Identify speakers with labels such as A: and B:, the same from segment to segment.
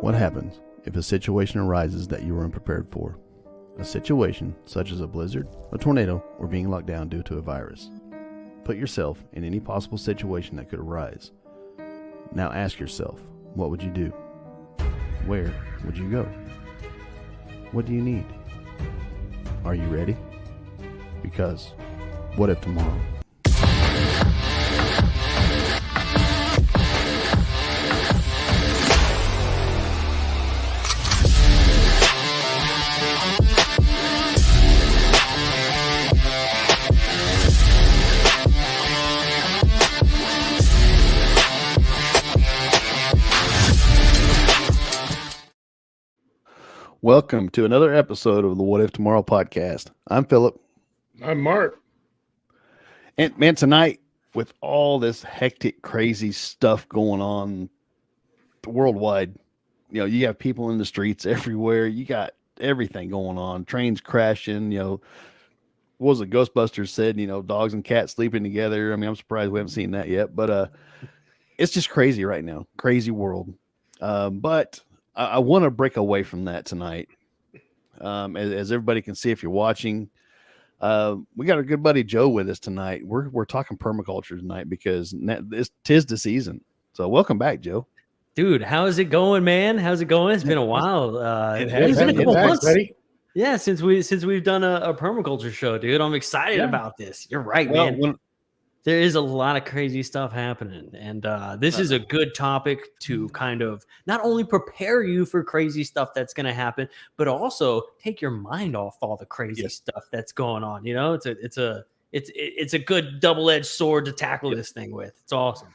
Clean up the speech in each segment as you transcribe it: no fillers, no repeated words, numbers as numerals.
A: What happens if a situation arises that you were unprepared for? A situation such as a blizzard, a tornado, or being locked down due to a virus. Put yourself in any possible situation that could arise. Now ask yourself, what would you do? Where would you go? What do you need? Are you ready? Because what if tomorrow? Welcome to another episode of the What If Tomorrow podcast. I'm Philip.
B: I'm Mark.
A: And man, tonight, with all this hectic, crazy stuff going on worldwide, you have people in the streets everywhere. You got everything going on. Trains crashing, what was it Ghostbusters said, dogs and cats sleeping together. I mean, I'm surprised we haven't seen that yet, but it's just crazy right now. Crazy world. But I want to break away from that tonight. As everybody can see, if you're watching, we got our good buddy Joe with us tonight. We're talking permaculture tonight because tis the season. So welcome back, Joe.
C: Dude, how's it going, man? How's it going? It's been a while.
A: It's
C: been a couple months.
B: Buddy.
C: Yeah, since we've done a permaculture show, dude. I'm excited about this. You're right, man. There is a lot of crazy stuff happening, and this is a good topic to kind of not only prepare you for crazy stuff that's going to happen, but also take your mind off all the crazy stuff that's going on. It's a good double-edged sword to tackle this thing with. It's awesome.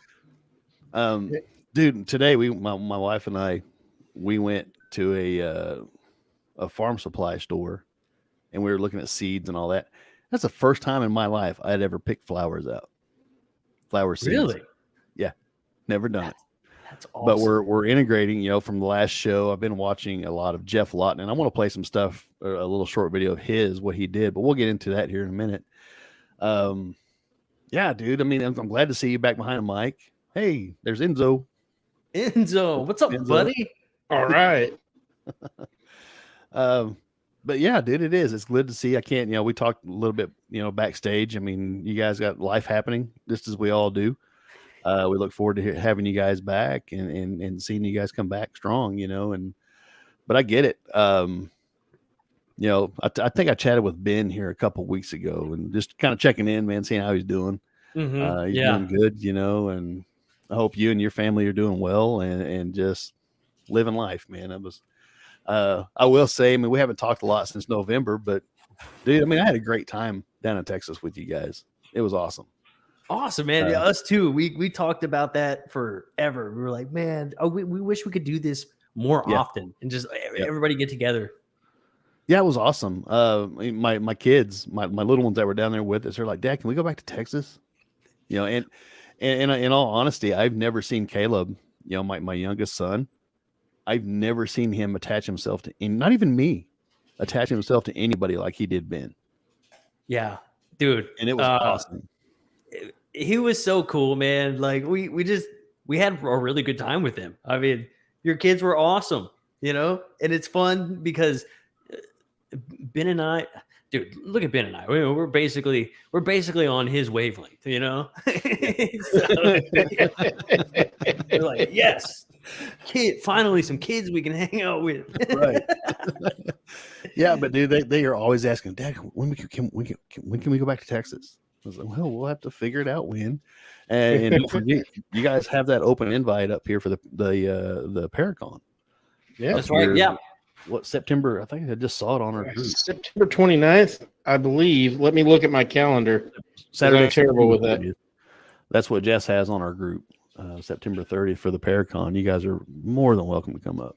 A: Dude, today my wife and I went to a farm supply store, and we were looking at seeds and all that. That's the first time in my life I'd ever picked flowers out. Flower seeds.
C: Really?
A: Yeah. Never done it.
C: That's awesome.
A: But we're integrating, from the last show. I've been watching a lot of Jeff Lawton, and I want to play some stuff, a little short video of what he did, but we'll get into that here in a minute. Yeah, dude. I mean, I'm glad to see you back behind the mic. Hey, there's Enzo.
C: What's up,
A: Enzo.
C: buddy?
B: All right.
A: But yeah, dude, it is. It's good to see. I can't, we talked a little bit, backstage. I mean, you guys got life happening just as we all do. We look forward to having you guys back and seeing you guys come back strong, but I get it. I think I chatted with Ben here a couple weeks ago and just kind of checking in, man, seeing how he's doing.
C: Mm-hmm.
A: He's doing good, and I hope you and your family are doing well and just living life, man. I will say, I mean, we haven't talked a lot since November, but dude, I mean, I had a great time down in Texas with you guys. It was awesome.
C: Awesome, man. Yeah, us too. We talked about that forever. We were like, man, we wish we could do this more often and just everybody get together.
A: Yeah, it was awesome. My kids, my little ones that were down there with us, they're like, Dad, can we go back to Texas? And in all honesty, I've never seen Caleb, my youngest son. I've never seen him attach himself to, not even me, attach himself to anybody like he did Ben.
C: Yeah, dude.
A: And it was awesome.
C: He was so cool, man. Like we had a really good time with him. I mean, your kids were awesome, and it's fun because Ben and I, dude, look at Ben and I. We're basically on his wavelength, So, we're like, yes. Finally some kids we can hang out with.
A: Right. Yeah, but dude, they are always asking, Dad, when can we go back to Texas? I was like, well, we'll have to figure it out when. And don't forget, you guys have that open invite up here for the Paracon.
B: Yeah,
C: that's right. Yeah.
A: What, September? I think I just saw it on our group.
B: September 29th, I believe. Let me look at my calendar.
A: Saturday.
B: I'm terrible with that.
A: That's what Jess has on our group. September 30th for the Paracon. You guys are more than welcome to come up.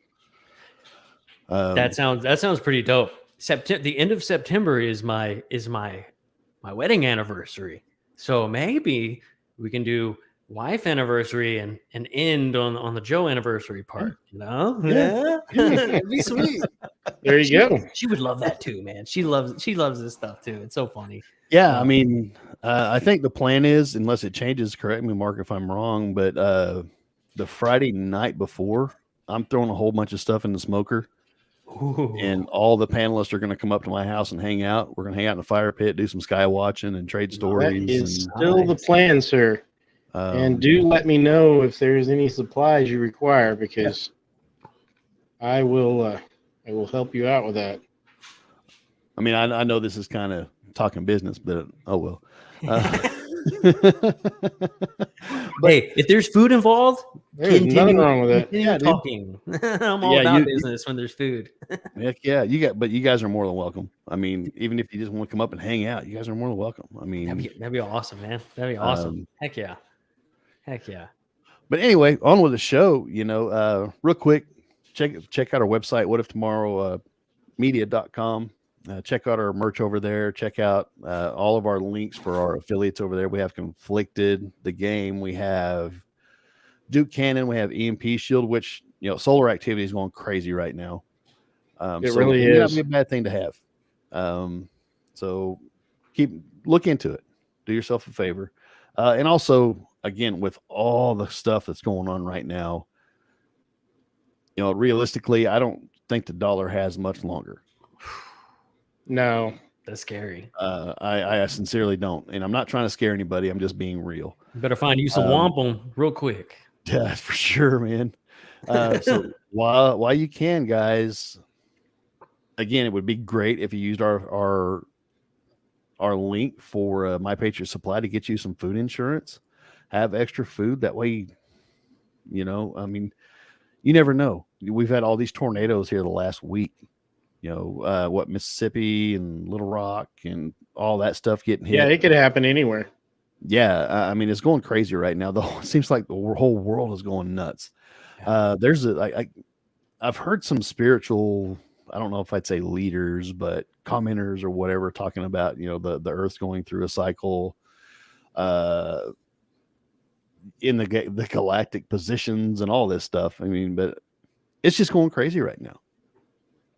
C: That sounds pretty dope. The end of September is my wedding anniversary. So maybe we can do wife anniversary and end on the Joe anniversary part. Yeah. It'd be sweet.
B: There you go.
C: She would love that too, man. She loves this stuff too. It's so funny.
A: Yeah, I mean, I think the plan is, unless it changes, correct me, Mark, if I'm wrong, but the Friday night before I'm throwing a whole bunch of stuff in the smoker.
C: Ooh.
A: And all the panelists are going to come up to my house and hang out. We're going to hang out in the fire pit, do some sky watching and trade stories.
B: That is still the plan, sir. And do let me know if there's any supplies you require, because I will help you out with that.
A: I mean, I know this is kind of talking business, but oh well.
C: Hey, if there's food involved,
B: there's nothing wrong with it.
C: Yeah, talking. I'm all about business when there's food.
A: Heck yeah, but you guys are more than welcome. I mean, even if you just want to come up and hang out, you guys are more than welcome. I mean,
C: that'd be awesome, man. That'd be awesome. Heck yeah.
A: But anyway, on with the show. Real quick, check out our website, whatiftomorrow.media.com. Check out our merch over there. Check out all of our links for our affiliates over there. We have Conflicted, the game. We have Duke Cannon. We have EMP Shield, which, solar activity is going crazy right now.
B: It really is.
A: That'd be a bad thing to have. So look into it. Do yourself a favor. And also, again, with all the stuff that's going on right now, realistically, I don't think the dollar has much longer.
B: No,
C: that's scary.
A: I sincerely don't, and I'm not trying to scare anybody. I'm just being real.
C: You better find you some wampum real quick.
A: Yeah, for sure, man. So while you can, guys, again, it would be great if you used our link for My Patriot Supply to get you some food insurance. Have extra food that way. I mean, you never know. We've had all these tornadoes here the last week. Mississippi and Little Rock and all that stuff getting hit.
B: Yeah, it could happen anywhere.
A: Yeah, I mean, it's going crazy right now. It seems like the whole world is going nuts. I've heard some spiritual, I don't know if I'd say leaders, but commenters or whatever, talking about, the Earth's going through a cycle in the galactic positions and all this stuff. I mean, but it's just going crazy right now.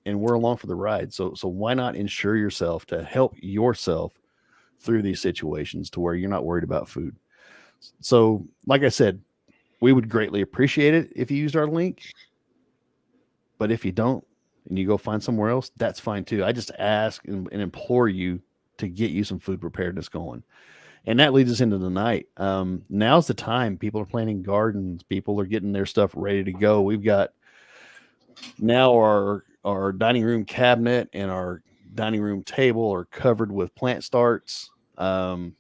A: And we're along for the ride. So why not insure yourself to help yourself through these situations to where you're not worried about food? So, like I said, we would greatly appreciate it if you used our link. But if you don't and you go find somewhere else, that's fine too. I just ask and implore you to get you some food preparedness going. And that leads us into the night. Now's the time. People are planting gardens. People are getting their stuff ready to go. We've got now our dining room cabinet and our dining room table are covered with plant starts. I've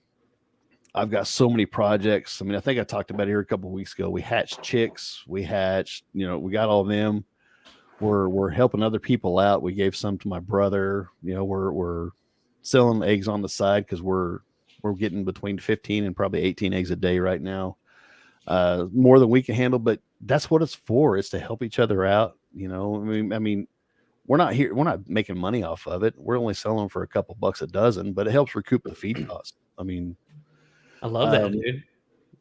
A: got so many projects. I mean, I think I talked about it here a couple of weeks ago. We hatched chicks. We got all of them. We're helping other people out. We gave some to my brother. We're selling eggs on the side because we're getting between 15 and probably 18 eggs a day right now. More than we can handle, but that's what it's for. It's to help each other out. I mean, we're not making money off of it. We're only selling for a couple bucks a dozen, but it helps recoup the feed cost. I mean,
C: I love that, dude.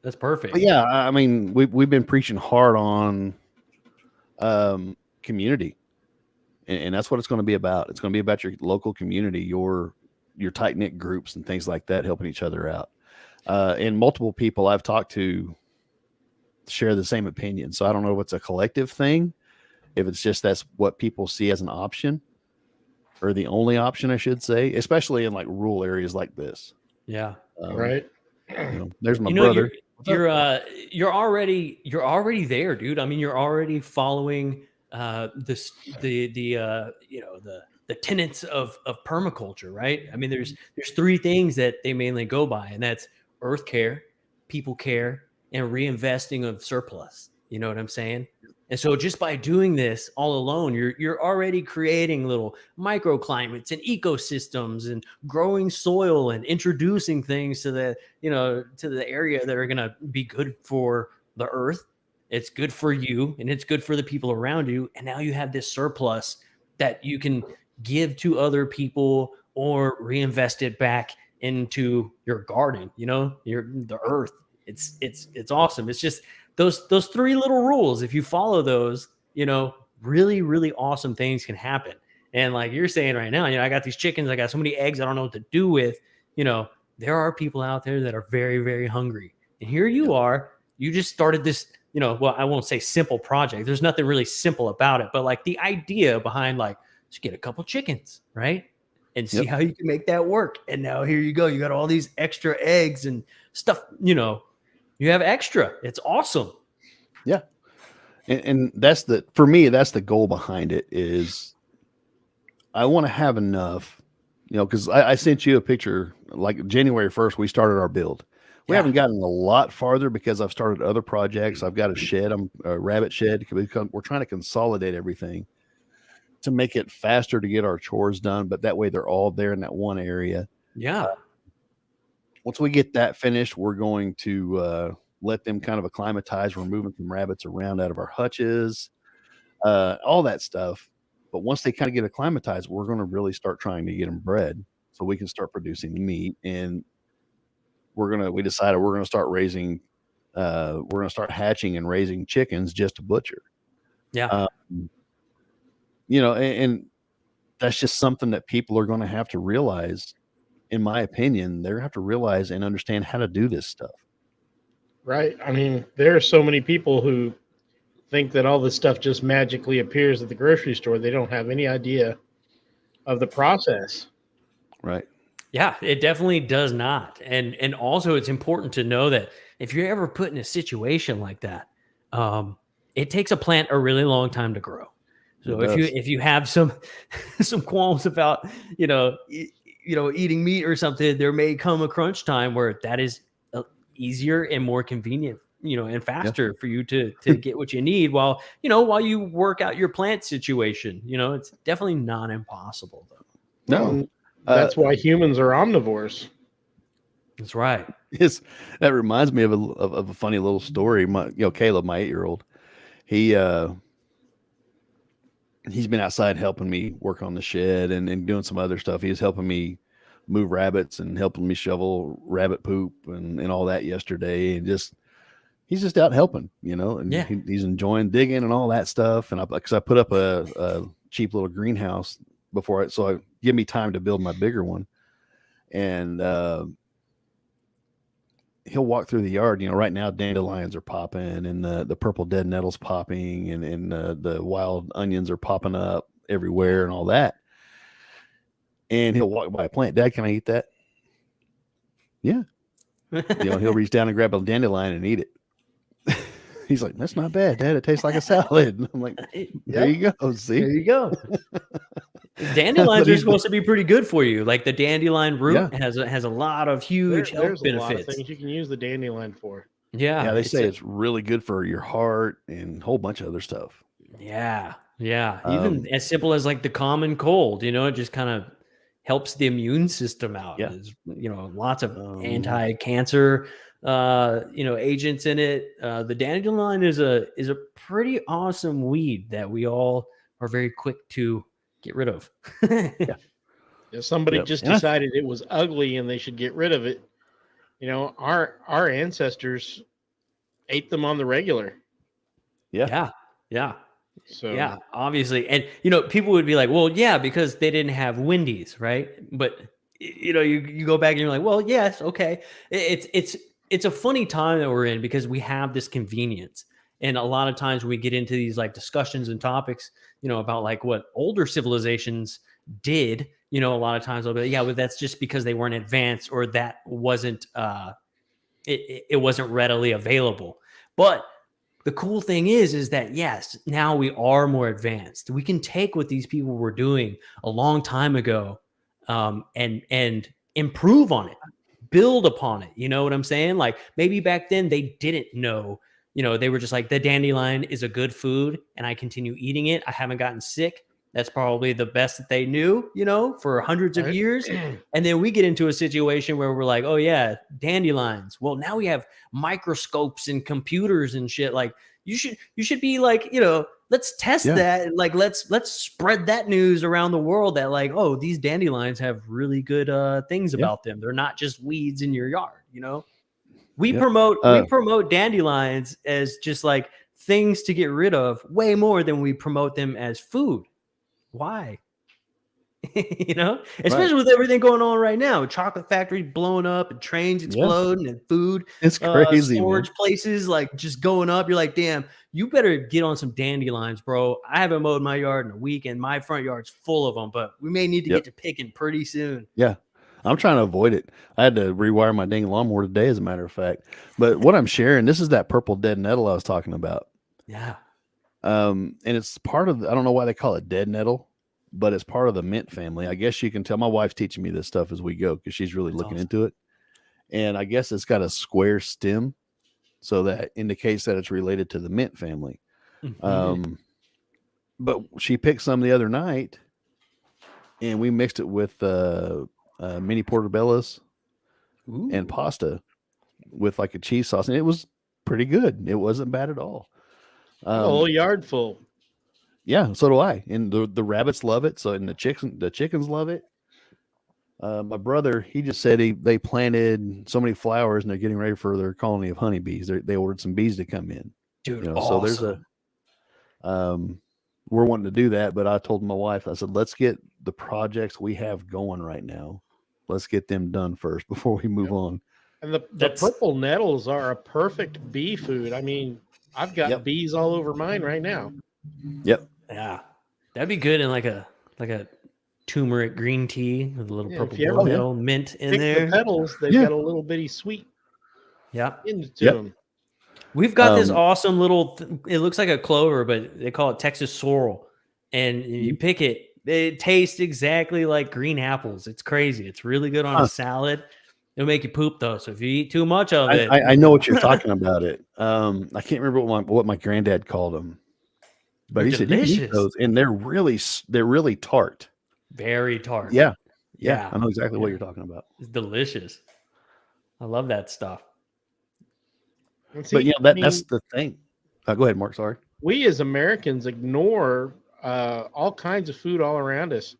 C: That's perfect.
A: Yeah. I mean, we've been preaching hard on, community, and that's what it's going to be about. It's going to be about your local community, your tight knit groups and things like that, helping each other out. And multiple people I've talked to share the same opinion. So I don't know if it's a collective thing, if it's just that's what people see as an option, or the only option, I should say, especially in like rural areas like this.
C: Yeah.
B: Right.
A: There's my brother.
C: You're already there, dude. I mean, you're already following the tenets of permaculture, right? I mean, there's three things that they mainly go by, and that's earth care, people care, and reinvesting of surplus. You know what I'm saying? And so just by doing this all alone, you're already creating little microclimates and ecosystems and growing soil and introducing things to the area that are going to be good for the earth. It's good for you and it's good for the people around you. And now you have this surplus that you can give to other people or reinvest it back into your garden, the earth. It's awesome. It's just those three little rules. If you follow those, really, really awesome things can happen. And like you're saying right now, I got these chickens, I got so many eggs, I don't know what to do with, there are people out there that are very, very hungry. And here you are, you just started this well, I won't say simple project. There's nothing really simple about it, but like the idea behind like, just get a couple chickens, right? And see how you can make that work. And now here you go. You got all these extra eggs and stuff, you have extra. It's awesome.
A: Yeah. And that's for me, that's the goal behind it is I want to have enough, because I sent you a picture, like January 1st, we started our build. We haven't gotten a lot farther because I've started other projects. I've got a shed, a rabbit shed. We're trying to consolidate everything to make it faster to get our chores done. But that way they're all there in that one area.
C: Yeah.
A: Once we get that finished, we're going to let them kind of acclimatize. We're moving some rabbits around out of our hutches, all that stuff. But once they kind of get acclimatized, we're going to really start trying to get them bred so we can start producing meat. And we decided we're going to start raising, we're going to start hatching and raising chickens just to butcher.
C: Yeah.
A: And that's just something that people are going to have to realize. In my opinion, they're going to have to realize and understand how to do this stuff.
B: Right. I mean, there are so many people who think that all this stuff just magically appears at the grocery store. They don't have any idea of the process.
A: Right.
C: Yeah, it definitely does not. And also it's important to know that if you're ever put in a situation like that, it takes a plant a really long time to grow. So if you have some qualms about, eating meat or something, there may come a crunch time where that is easier and more convenient, and faster for you to get what you need while you work out your plant situation. It's definitely not impossible though.
A: No.
B: That's why humans are omnivores.
C: That's right.
A: That reminds me of a funny little story. Caleb, my 8-year-old, he's been outside helping me work on the shed and doing some other stuff. He was helping me move rabbits and helping me shovel rabbit poop and all that yesterday. And he's just out helping, and he's enjoying digging and all that stuff. And because I put up a cheap little greenhouse so I give me time to build my bigger one. And he'll walk through the yard. Right now dandelions are popping and the purple dead nettles popping and the wild onions are popping up everywhere and all that. And he'll walk by a plant. Dad, can I eat that? Yeah. He'll reach down and grab a dandelion and eat it. He's like, that's not bad, Dad. It tastes like a salad. And I'm like, there you go. See,
C: there you go. Dandelions are supposed to be pretty good for you. Like the dandelion root has a lot of huge health benefits. A lot of things
B: you can use the dandelion for.
C: Yeah.
A: They say it's really good for your heart and a whole bunch of other stuff.
C: Yeah. Yeah. Even as simple as like the common cold, it just kind of helps the immune system out.
A: Yeah.
C: There's, lots of anti-cancer agents in it. The dandelion is a pretty awesome weed that we all are very quick to get rid of.
B: If somebody just decided it was ugly and they should get rid of it, our ancestors ate them on the regular.
C: Yeah.
B: So
C: yeah, obviously. And people would be like, well, yeah, because they didn't have Wendy's, right? But you go back and you're like, well, yes, okay. It's a funny time that we're in because we have this convenience. And a lot of times when we get into these like discussions and topics, about like what older civilizations did, a lot of times they'll be like, yeah, well, that's just because they weren't advanced or that wasn't it wasn't readily available. But the cool thing is that yes, now we are more advanced. We can take what these people were doing a long time ago and improve on it, build upon it. You know what I'm saying? Like maybe back then they didn't know. They were just like, the dandelion is a good food and I continue eating it. I haven't gotten sick. That's probably the best that they knew, for hundreds of years. And then we get into a situation where we're like, oh yeah, dandelions. Well, now we have microscopes and computers and shit. Like you should be like, let's test that. Like, let's spread that news around the world that like, oh, these dandelions have really good things about them. They're not just weeds in your yard, We promote dandelions as just like things to get rid of way more than we promote them as food. Why? You know, especially with everything going on right now, chocolate factories blowing up and trains exploding and food,
A: it's crazy,
C: storage places like just going up. You're like, damn, you better get on some dandelions, bro. I haven't mowed my yard in a week and my front yard's full of them, but we may need to get to picking pretty soon.
A: Yeah. I'm trying to avoid it. I had to rewire my dang lawnmower today, as a matter of fact. But what I'm sharing, this is that purple dead nettle I was talking about.
C: Yeah.
A: And it's part of, I don't know why they call it dead nettle, but it's part of the mint family. I guess you can tell my wife's teaching me this stuff as we go because she's really looking into it. And I guess it's got a square stem. So that indicates that it's related to the mint family. But she picked some the other night and we mixed it with mini portobellos and pasta with like a cheese sauce. And it was pretty good. It wasn't bad at all.
B: A whole yard full.
A: Yeah, so do I. And the rabbits love it. So, and the chickens love it. My brother, he just said they planted so many flowers and they're getting ready for their colony of honeybees. They ordered some bees to come in.
C: Dude,
A: you know,
C: awesome.
A: So there's we're wanting to do that, but I told my wife, I said, let's get the projects we have going right now. Let's get them done first before we move on.
B: And the purple nettles are a perfect bee food. I mean, I've got bees all over mine right now.
A: Yep.
C: Yeah. That'd be good in like a turmeric green tea with a little purple nettle mint in there.
B: The petals, they've got a little bitty sweet into them.
C: We've got this awesome little, it looks like a clover, but they call it Texas sorrel. And you pick it, it tastes exactly like green apples. It's crazy. It's really good on a salad. It'll make you poop though. So if you eat too much of it.
A: I know what you're talking about it. I can't remember what my granddad called them. But he said, you can eat those, and they're really tart.
C: Very tart.
A: Yeah. I know exactly what you're talking about.
C: It's delicious. I love that stuff.
A: See, but that's the thing. Go ahead, Mark. Sorry.
B: We as Americans ignore all kinds of food all around us.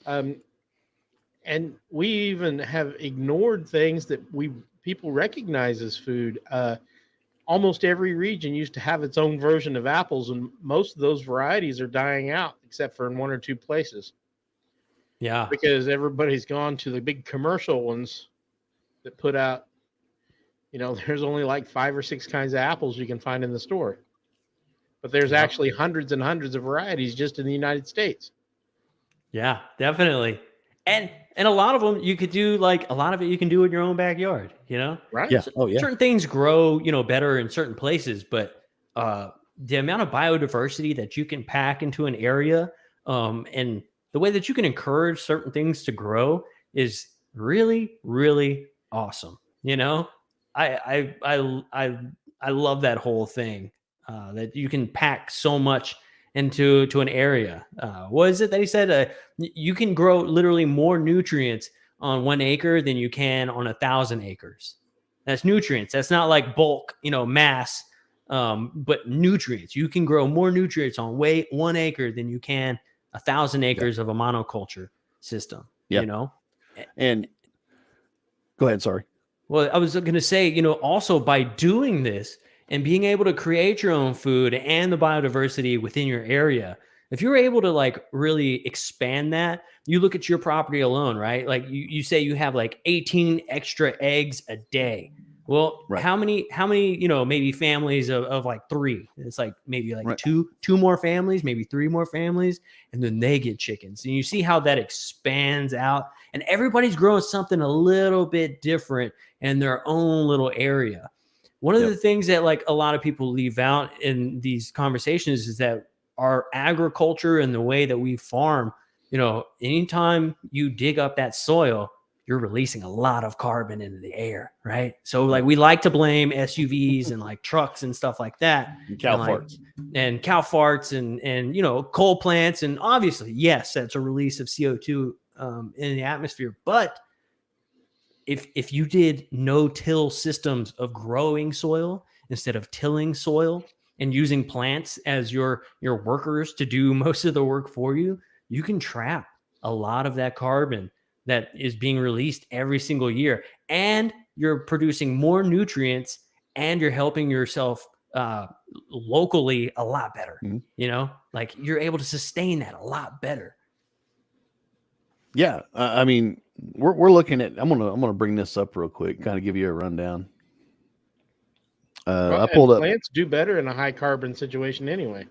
B: And we even have ignored things that people recognize as food. Almost every region used to have its own version of apples, and most of those varieties are dying out, except for in one or two places.
C: Yeah.
B: Because everybody's gone to the big commercial ones that put out, there's only like 5 or 6 kinds of apples you can find in the store. But there's actually hundreds and hundreds of varieties just in the United States.
C: Yeah, definitely. And a lot of them you could do, like a lot of it you can do in your own backyard,
B: Right.
A: Yeah.
C: Certain things grow, better in certain places, but the amount of biodiversity that you can pack into an area, and the way that you can encourage certain things to grow is really, really awesome. I love that whole thing, that you can pack so much into an area. What is it that he said? You can grow literally more nutrients on 1 acre than you can on 1,000 acres. That's nutrients. That's not like bulk, mass, but nutrients. You can grow more nutrients on 1 acre than you can 1,000 acres of a monoculture system.
A: And go ahead. Sorry.
C: Well, I was going to say, also by doing this and being able to create your own food and the biodiversity within your area, if you're able to like really expand that, you look at your property alone, right? Like you say you have like 18 extra eggs a day. Well, how many, maybe families of like 3, it's like maybe like two more families, maybe 3 more families, and then they get chickens. And you see how that expands out, and everybody's growing something a little bit different in their own little area. One of the things that like a lot of people leave out in these conversations is that our agriculture and the way that we farm, anytime you dig up that soil, you're releasing a lot of carbon into the air, right? So like we like to blame SUVs and like trucks and stuff like that.
A: And cow farts.
C: And cow farts and coal plants. And obviously, yes, that's a release of CO2 in the atmosphere. But if you did no-till systems of growing soil instead of tilling soil and using plants as your workers to do most of the work for you, you can trap a lot of that carbon that is being released every single year, and you're producing more nutrients, and you're helping yourself locally a lot better. Like you're able to sustain that a lot better.
A: Yeah, I mean, we're looking at. I'm gonna bring this up real quick, kind of give you a rundown. I pulled up.
B: Plants do better in a high carbon situation anyway.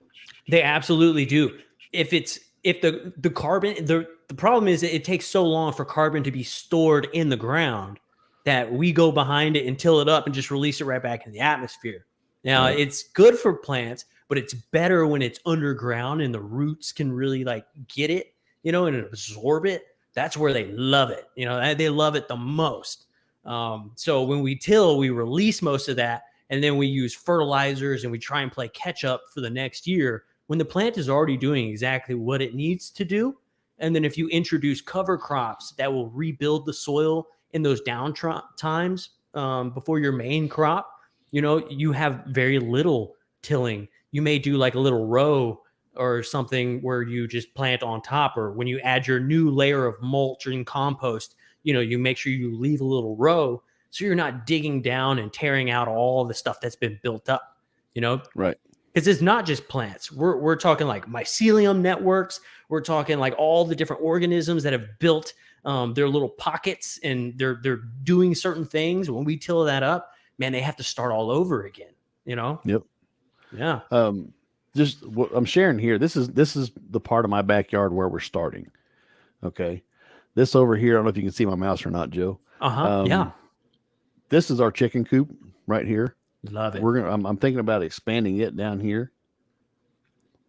C: They absolutely do. If the carbon, the problem is it takes so long for carbon to be stored in the ground that we go behind it and till it up and just release it right back in the atmosphere. Now it's good for plants, but it's better when it's underground and the roots can really like get it, and absorb it. That's where they love it. They love it the most. So when we till, we release most of that, and then we use fertilizers and we try and play catch up for the next year when the plant is already doing exactly what it needs to do. And then if you introduce cover crops that will rebuild the soil in those down times before your main crop, you have very little tilling. You may do like a little row or something where you just plant on top, or when you add your new layer of mulch and compost, you make sure you leave a little row so you're not digging down and tearing out all the stuff that's been built up,
A: Right.
C: Because it's not just plants. We're talking like mycelium networks. We're talking like all the different organisms that have built their little pockets, and they're doing certain things. When we till that up, man, they have to start all over again.
A: Yep.
C: Yeah.
A: Just what I'm sharing here. This is the part of my backyard where we're starting. Okay. This over here, I don't know if you can see my mouse or not, Joe.
C: Yeah.
A: This is our chicken coop right here.
C: Love it.
A: I'm thinking about expanding it down here,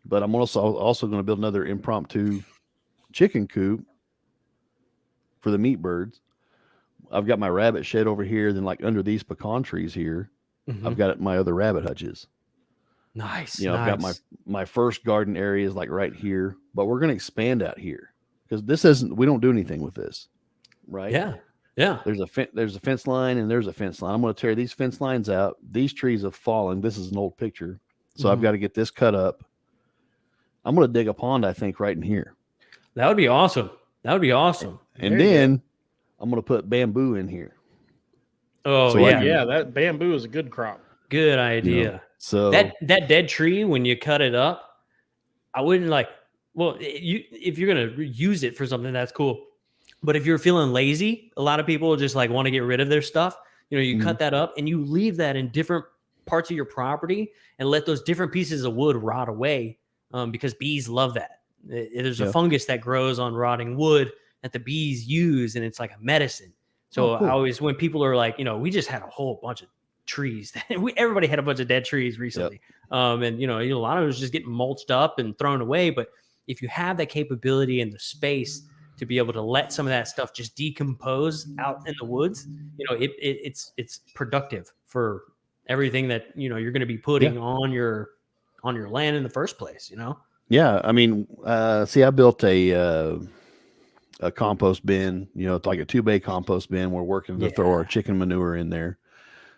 A: but I'm also going to build another impromptu chicken coop for the meat birds. I've got my rabbit shed over here. Then, like under these pecan trees here, I've got my other rabbit hutches.
C: Nice.
A: I've got my first garden area is like right here, but we're going to expand out here because we don't do anything with this, right?
C: Yeah. Yeah.
A: There's a fence line and there's a fence line. I'm going to tear these fence lines out. These trees have fallen. This is an old picture. So I've got to get this cut up. I'm going to dig a pond, I think, right in here.
C: That would be awesome.
A: And then I'm going to put bamboo in here.
C: Oh,
B: so yeah. That bamboo is a good crop.
C: Good idea.
A: So
C: that dead tree, when you cut it up, I wouldn't if you're going to use it for something, that's cool. But if you're feeling lazy, a lot of people just like want to get rid of their stuff. You cut that up and you leave that in different parts of your property and let those different pieces of wood rot away because bees love that. There's a fungus that grows on rotting wood that the bees use, and it's like a medicine. So
A: cool.
C: I always, when people are like, we just had a whole bunch of trees. Everybody had a bunch of dead trees recently. And, a lot of it was just getting mulched up and thrown away. But if you have that capability and the space to be able to let some of that stuff just decompose out in the woods, it's productive for everything that you're going to be putting on your land in the first place.
A: Yeah, I mean, I built a compost bin. It's like a 2-bay compost bin. We're working to throw our chicken manure in there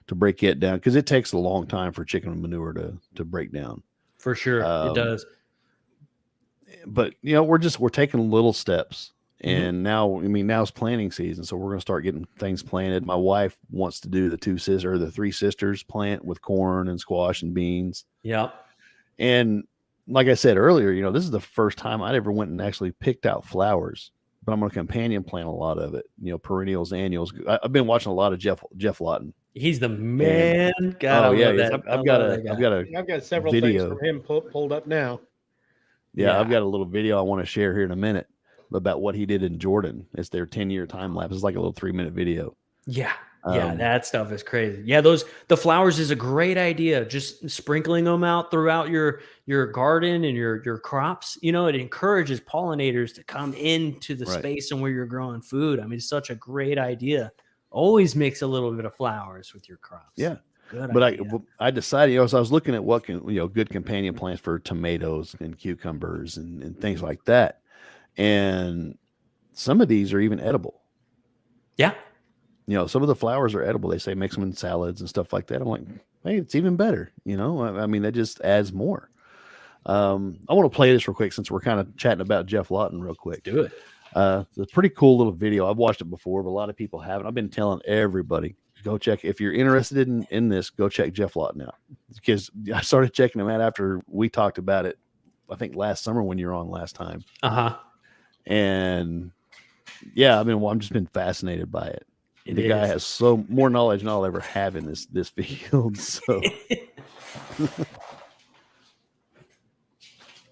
A: to break it down because it takes a long time for chicken manure to break down.
C: For sure, it does.
A: But we're taking little steps. And now it's planting season, so we're going to start getting things planted. My wife wants to do the 3 sisters plant with corn and squash and beans.
C: Yep.
A: And like I said earlier, this is the first time I'd ever went and actually picked out flowers. But I'm going to companion plant a lot of it. Perennials, annuals. I've been watching a lot of Jeff Lawton.
C: He's the man.
A: I've got
B: several things from him pulled up now.
A: Yeah, I've got a little video I want to share here in a minute about what he did in Jordan. It's their 10-year time lapse. It's like a little 3-minute video.
C: Yeah. That stuff is crazy. Yeah, the flowers is a great idea. Just sprinkling them out throughout your garden and your crops. It encourages pollinators to come into the space and where you're growing food. I mean, it's such a great idea. Always mix a little bit of flowers with your crops.
A: Yeah.
C: Good
A: but
C: idea.
A: I decided, so I was looking at what good companion plants for tomatoes and cucumbers and things like that. And some of these are even edible.
C: Yeah.
A: Some of the flowers are edible. They say mix them in salads and stuff like that. I'm like, hey, it's even better. I mean, that just adds more. I want to play this real quick since we're kind of chatting about Jeff Lawton real quick.
C: Do it.
A: It's a pretty cool little video. I've watched it before, but a lot of people haven't. I've been telling everybody, go check. If you're interested in this, go check Jeff Lawton out. Because I started checking him out after we talked about it, I think last summer when you were on last time.
C: Uh-huh.
A: And Yeah, I mean, well, I'm just been fascinated by it. The guy has so more knowledge than I'll ever have in this field. So,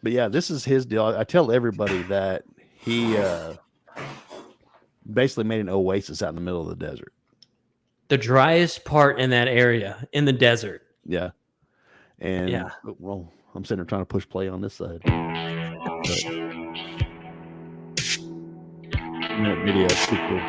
A: but yeah, this is his deal. I tell everybody that he basically made an oasis out in the middle of the desert.
C: The driest part in that area, in the desert.
A: Yeah. And well, I'm sitting there trying to push play on this side. That video is too cool.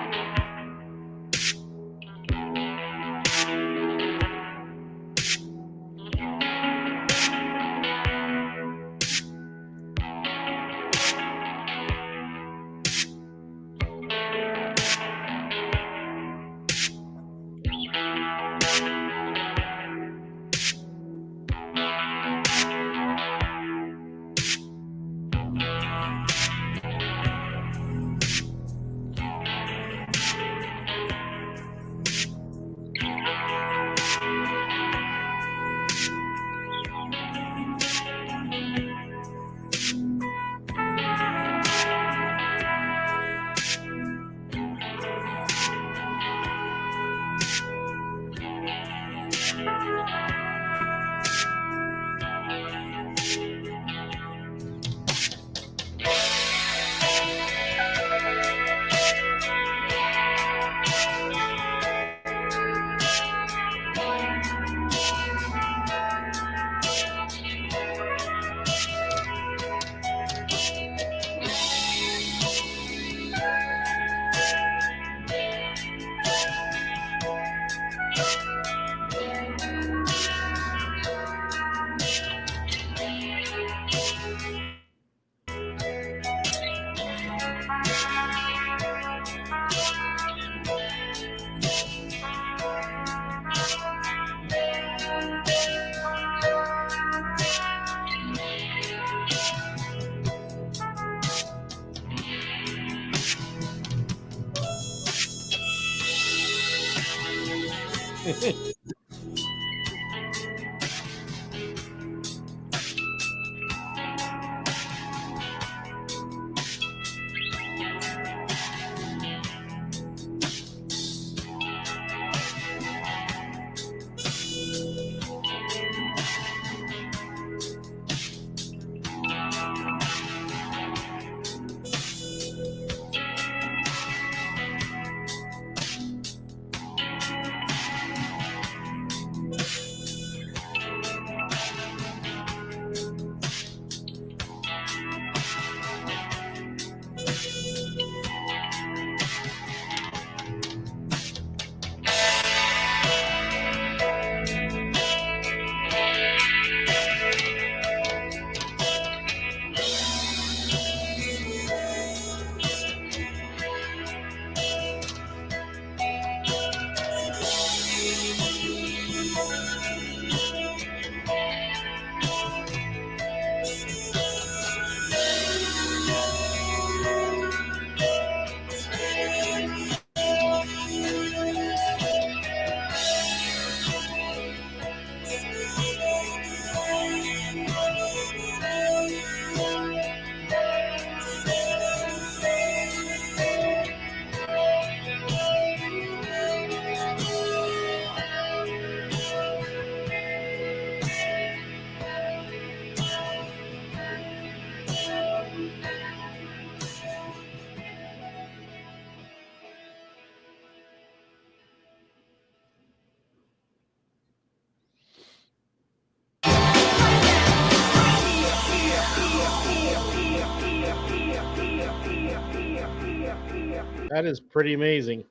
B: That is pretty amazing.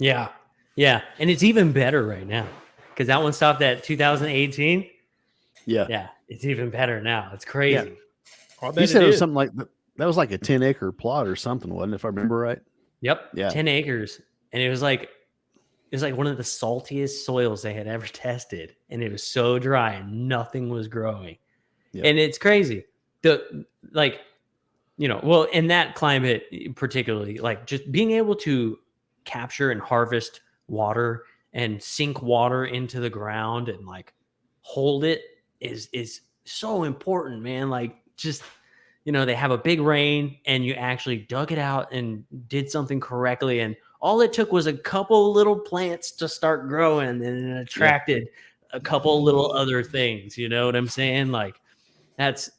C: Yeah. Yeah. And it's even better right now because that one stopped at 2018.
A: Yeah.
C: Yeah. It's even better now. It's crazy.
B: Yeah.
A: You said it was something like that was like a 10-acre plot or something, wasn't it, if I remember right?
C: Yep.
A: Yeah.
C: 10 acres. And it was like one of the saltiest soils they had ever tested. And it was so dry and nothing was growing. Yep. And it's crazy. Well, in that climate particularly, like just being able to capture and harvest water and sink water into the ground and like hold it is so important, man. Like just they have a big rain and you actually dug it out and did something correctly. And all it took was a couple little plants to start growing, and it attracted a couple little other things. You know what I'm saying? Like it's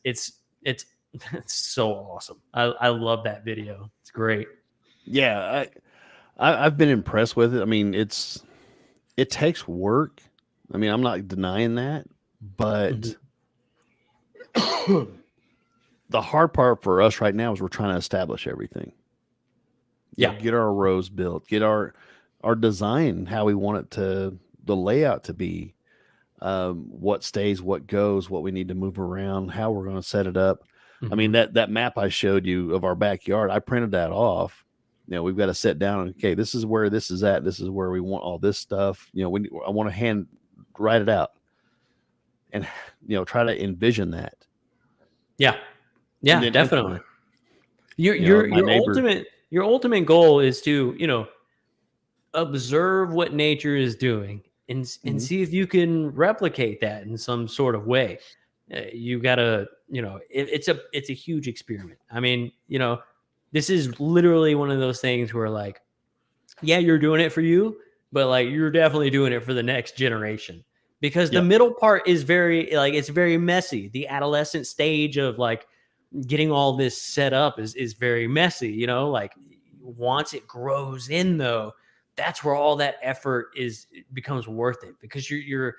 C: so awesome. I love that video. It's great.
A: Yeah. I've been impressed with it. I mean, it takes work. I mean, I'm not denying that, but the hard part for us right now is we're trying to establish everything. Get our rows built, get our design, how we want it the layout to be, what stays, what goes, what we need to move around, how we're going to set it up. I mean, that map I showed you of our backyard, I printed that off. We've got to sit down and, okay, this is where this is at. This is where we want all this stuff. I want to hand write it out and, try to envision that.
C: Yeah. Yeah, definitely. Your ultimate goal is to, observe what nature is doing and see if you can replicate that in some sort of way. You gotta, it's a huge experiment. I mean, this is literally one of those things where, like, yeah, you're doing it for you, but like you're definitely doing it for the next generation, because the middle part is it's very messy. The adolescent stage of like getting all this set up is very messy, like once it grows in, though, that's where all that effort becomes worth it, because you're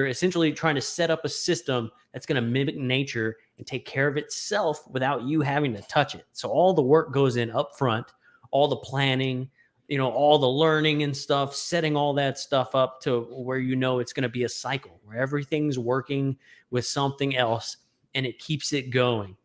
C: essentially trying to set up a system that's going to mimic nature and take care of itself without you having to touch it. So all the work goes in up front, all the planning, all the learning and stuff, setting all that stuff up to where it's going to be a cycle where everything's working with something else and it keeps it going.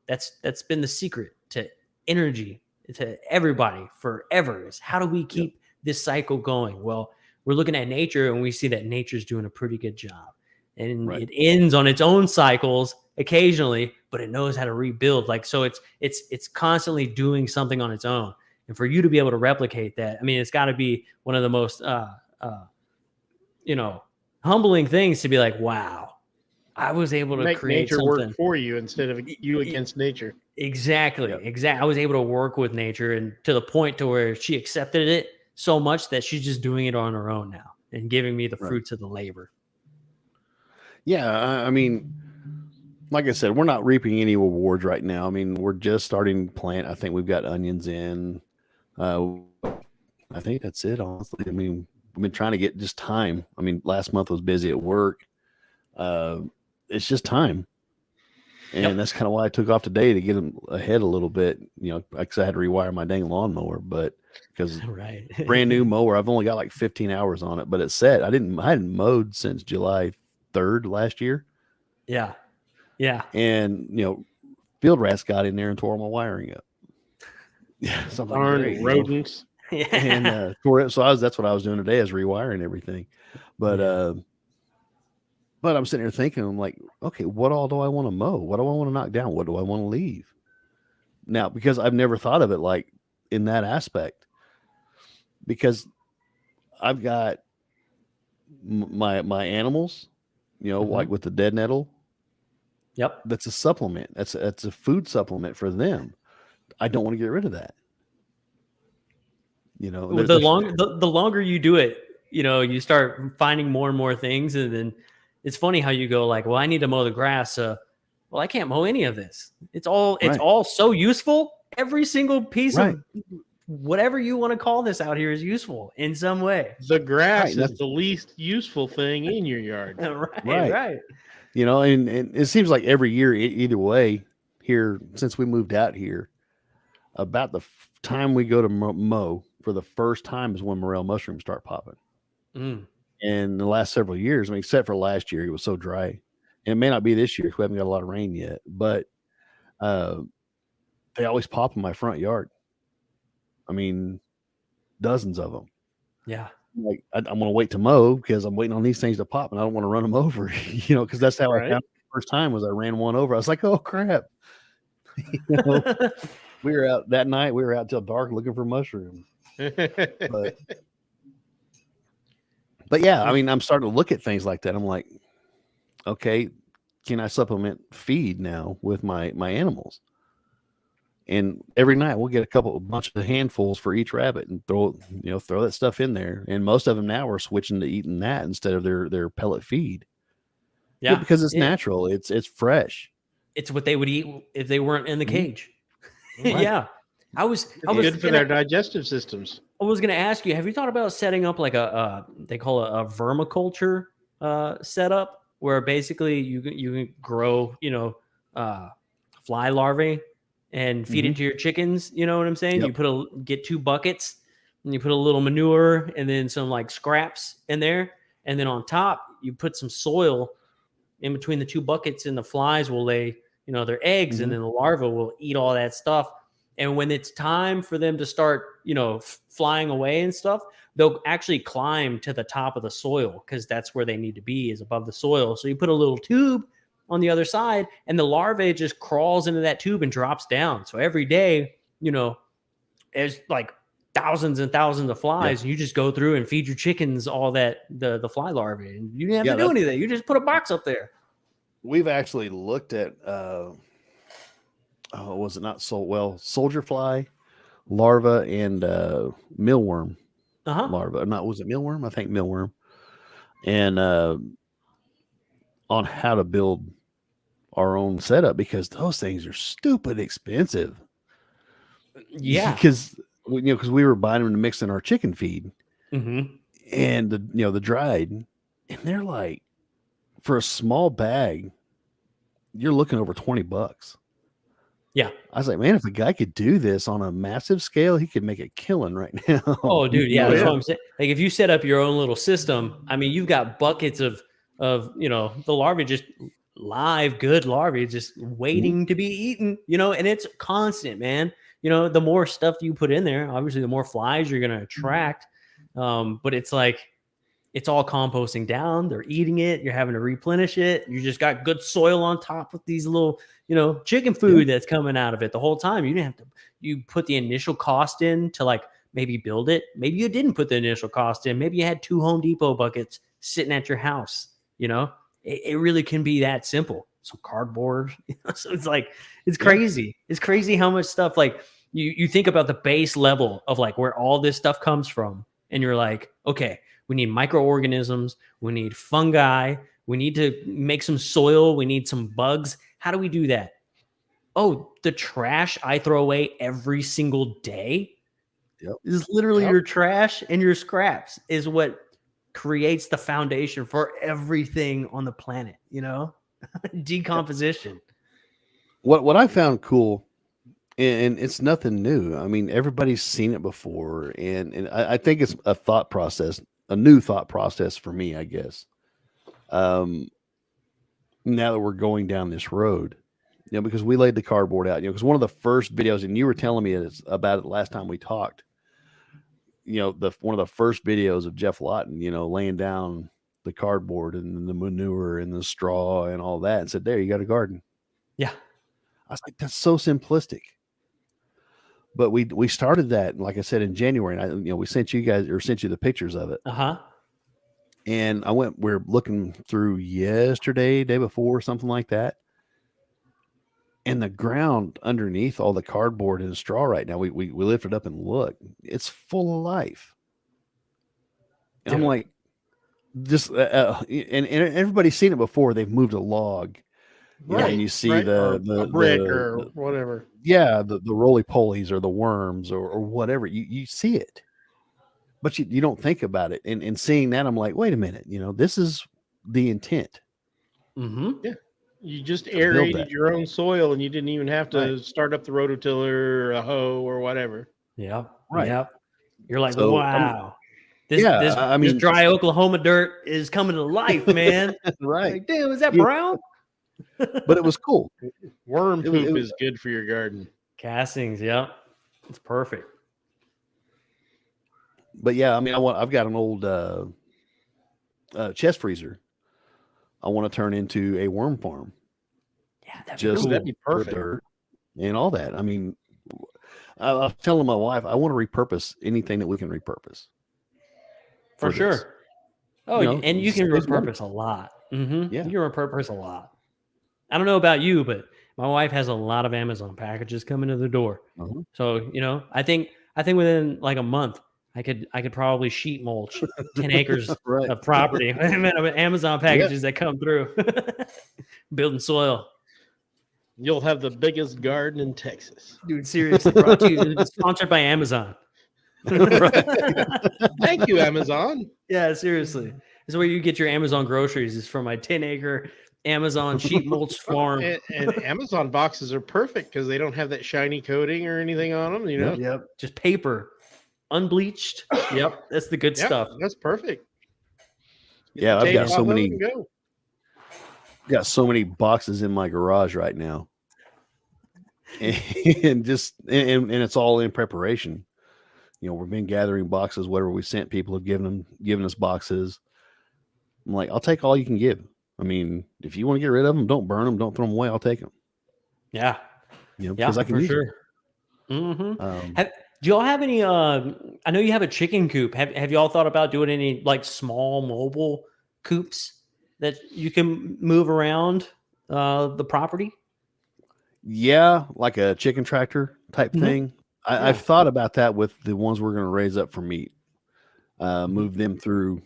C: That's been the secret to energy, to everybody forever, is how do we keep this cycle going? Well, we're looking at nature and we see that nature's doing a pretty good job, and it ends on its own cycles occasionally, but it knows how to rebuild. Like, so it's constantly doing something on its own. And for you to be able to replicate that, I mean, it's got to be one of the most, humbling things to be like, wow, I was able to create
B: nature
C: something
B: work for you instead of you against nature.
C: Exactly. I was able to work with nature, and to the point to where she accepted it so much that she's just doing it on her own now and giving me the fruits of the labor.
A: Yeah. I mean, like I said, we're not reaping any rewards right now. I mean, we're just starting to plant. I think we've got onions in. I think that's it, honestly. I mean, we've been trying to get just time. I mean, last month was busy at work. It's just time. And that's kind of why I took off today, to get them ahead a little bit, because I had to rewire my dang lawnmower, but because brand new mower, I've only got like 15 hours on it, but it's set. I hadn't mowed since July 3rd last year. Yeah. Yeah. And, field rats got in there and tore my wiring up. Yeah. Something
B: like rodents.
A: And that's what I was doing today, is rewiring everything. But I'm sitting here thinking, I'm like, okay, what all do I want to mow? What do I want to knock down? What do I want to leave? Now, because I've never thought of it like in that aspect, because I've got my animals, like with the dead nettle.
C: Yep.
A: That's a supplement. That's a food supplement for them. I don't want to get rid of that.
C: The longer you do it, you start finding more and more things, and then it's funny how you go like, well, I need to mow the grass. Well, I can't mow any of this. It's all so useful. Every single piece of whatever you want to call this out here is useful in some way.
B: The grass is the least useful thing in your yard.
C: Right.
A: And it seems like every year, either way, here, since we moved out here, about the time we go to mow for the first time is when morel mushrooms start popping. And the last several years, I mean, except for last year, it was so dry. And it may not be this year, because we haven't got a lot of rain yet, but they always pop in my front yard. I mean, dozens of them.
C: Yeah.
A: Like, I'm going to wait to mow because I'm waiting on these things to pop, and I don't want to run them over, because that's how I found it the first time, was I ran one over. I was like, oh crap. We were out that night. We were out till dark looking for mushrooms. But yeah, I mean, I'm starting to look at things like that. I'm like, okay, can I supplement feed now with my animals? And every night we'll get a bunch of handfuls for each rabbit and throw that stuff in there. And most of them now are switching to eating that instead of their pellet feed.
C: Yeah,
A: because it's natural. It's fresh.
C: It's what they would eat if they weren't in the cage.
A: Right.
C: Yeah. I was
B: good for their digestive systems.
C: I was going to ask you, have you thought about setting up like they call it a vermiculture setup, where basically you can grow, fly larvae and feed it to your chickens? You know what I'm saying?
A: Yep.
C: You get 2 buckets and you put a little manure and then some like scraps in there. And then on top, you put some soil in between the 2 buckets, and the flies will lay, their eggs, and then the larvae will eat all that stuff. And when it's time for them to start, flying away and stuff, they'll actually climb to the top of the soil, because that's where they need to be, is above the soil. So you put a little tube on the other side, and the larvae just crawls into that tube and drops down. So every day, there's like thousands and thousands of flies, and you just go through and feed your chickens all that, the fly larvae, and you didn't have to do anything. You just put a box up there.
A: We've actually looked at was it not soldier fly larva and mealworm larva. Not, was it mealworm? I think mealworm. And on how to build our own setup, because those things are stupid expensive.
C: Yeah,
A: because we were buying them to mix in our chicken feed, and the dried, and they're like, for a small bag, you're looking over $20.
C: Yeah.
A: I was like, man, if a guy could do this on a massive scale, he could make a killing right now.
C: Oh, dude. Yeah. That's what I'm saying. Like, if you set up your own little system, I mean, you've got buckets of the larvae, just live, good larvae, just waiting to be eaten, and it's constant, man. The more stuff you put in there, obviously the more flies you're going to attract. But it's like, it's all composting down. They're eating it. You're having to replenish it. You just got good soil on top with these little, chicken food that's coming out of it the whole time. You didn't have to, you put the initial cost in to like maybe build it. Maybe you didn't put the initial cost in. Maybe you had 2 Home Depot buckets sitting at your house. It really can be that simple. Some cardboard. So it's like, it's crazy. It's crazy how much stuff, like you think about the base level of like where all this stuff comes from. And you're like, okay, we need microorganisms. We need fungi. We need to make some soil. We need some bugs. How do we do that? Oh, the trash I throw away every single day is literally your trash, and your scraps is what creates the foundation for everything on the planet, decomposition.
A: What I found cool, and it's nothing new. I mean, everybody's seen it before, and I think it's a thought process, a new thought process for me, I guess. Now that we're going down this road, because we laid the cardboard out, because one of the first videos, and you were telling me about it last time we talked, one of the first videos of Jeff Lawton, laying down the cardboard and the manure and the straw and all that, and said, there, you got a garden.
C: Yeah.
A: I was like, that's so simplistic. But we started that, like I said, in January, and we sent you the pictures of it. And we're looking through yesterday, day before, something like that. And the ground underneath all the cardboard and straw right now, we lift it up and look, it's full of life. And I'm like, just and everybody's seen it before. They've moved a log,
B: right?
A: And you see the
B: brick or whatever.
A: Yeah, the roly polies or the worms or whatever. You see it, but you don't think about it. And seeing that, I'm like, wait a minute, this is the intent.
B: Yeah. You just aerated your own soil, and you didn't even have to start up the rototiller or a hoe or whatever.
C: Yeah.
A: Right.
C: Yep. You're like, wow. This dry Oklahoma dirt is coming to life, man.
A: Right.
C: Like, damn, is that brown?
A: But it was cool.
B: Worm poop is good for your garden.
C: Castings, yeah. It's perfect.
A: But yeah, I mean, I've got an old chest freezer. I want to turn into a worm farm.
C: Yeah, that'd be
B: perfect.
A: And all that. I mean, I was telling my wife, I want to repurpose anything that we can repurpose.
C: For sure. Oh, and you can repurpose a lot. Yeah. You can repurpose a lot. I don't know about you, but my wife has a lot of Amazon packages coming to the door.
A: Uh-huh.
C: So, I think within like a month, I could probably sheet mulch 10 acres
A: Right.
C: of property. Amazon packages that come through. Building soil.
B: You'll have the biggest garden in Texas.
C: Dude, seriously, brought to you, sponsored by Amazon.
B: Thank you, Amazon.
C: Yeah, seriously. This is where you get your Amazon groceries, is from my 10-acre Amazon sheet mulch farm.
B: And Amazon boxes are perfect because they don't have that shiny coating or anything on them,
C: Yep. Just paper. Unbleached. Yep. That's the good stuff.
B: That's perfect.
A: Yeah, I've got so many boxes in my garage right now. And it's all in preparation. We've been gathering boxes. Whatever we sent, people have given us boxes. I'm like, I'll take all you can give. I mean, if you want to get rid of them, don't burn them, don't throw them away. I'll take them.
C: Yeah,
A: because I can use
C: sure. Mm-hmm. Do y'all have any? I know you have a chicken coop. Have y'all thought about doing any like small mobile coops that you can move around the property?
A: Yeah, like a chicken tractor type thing. I've thought about that with the ones we're going to raise up for meat. Move them through,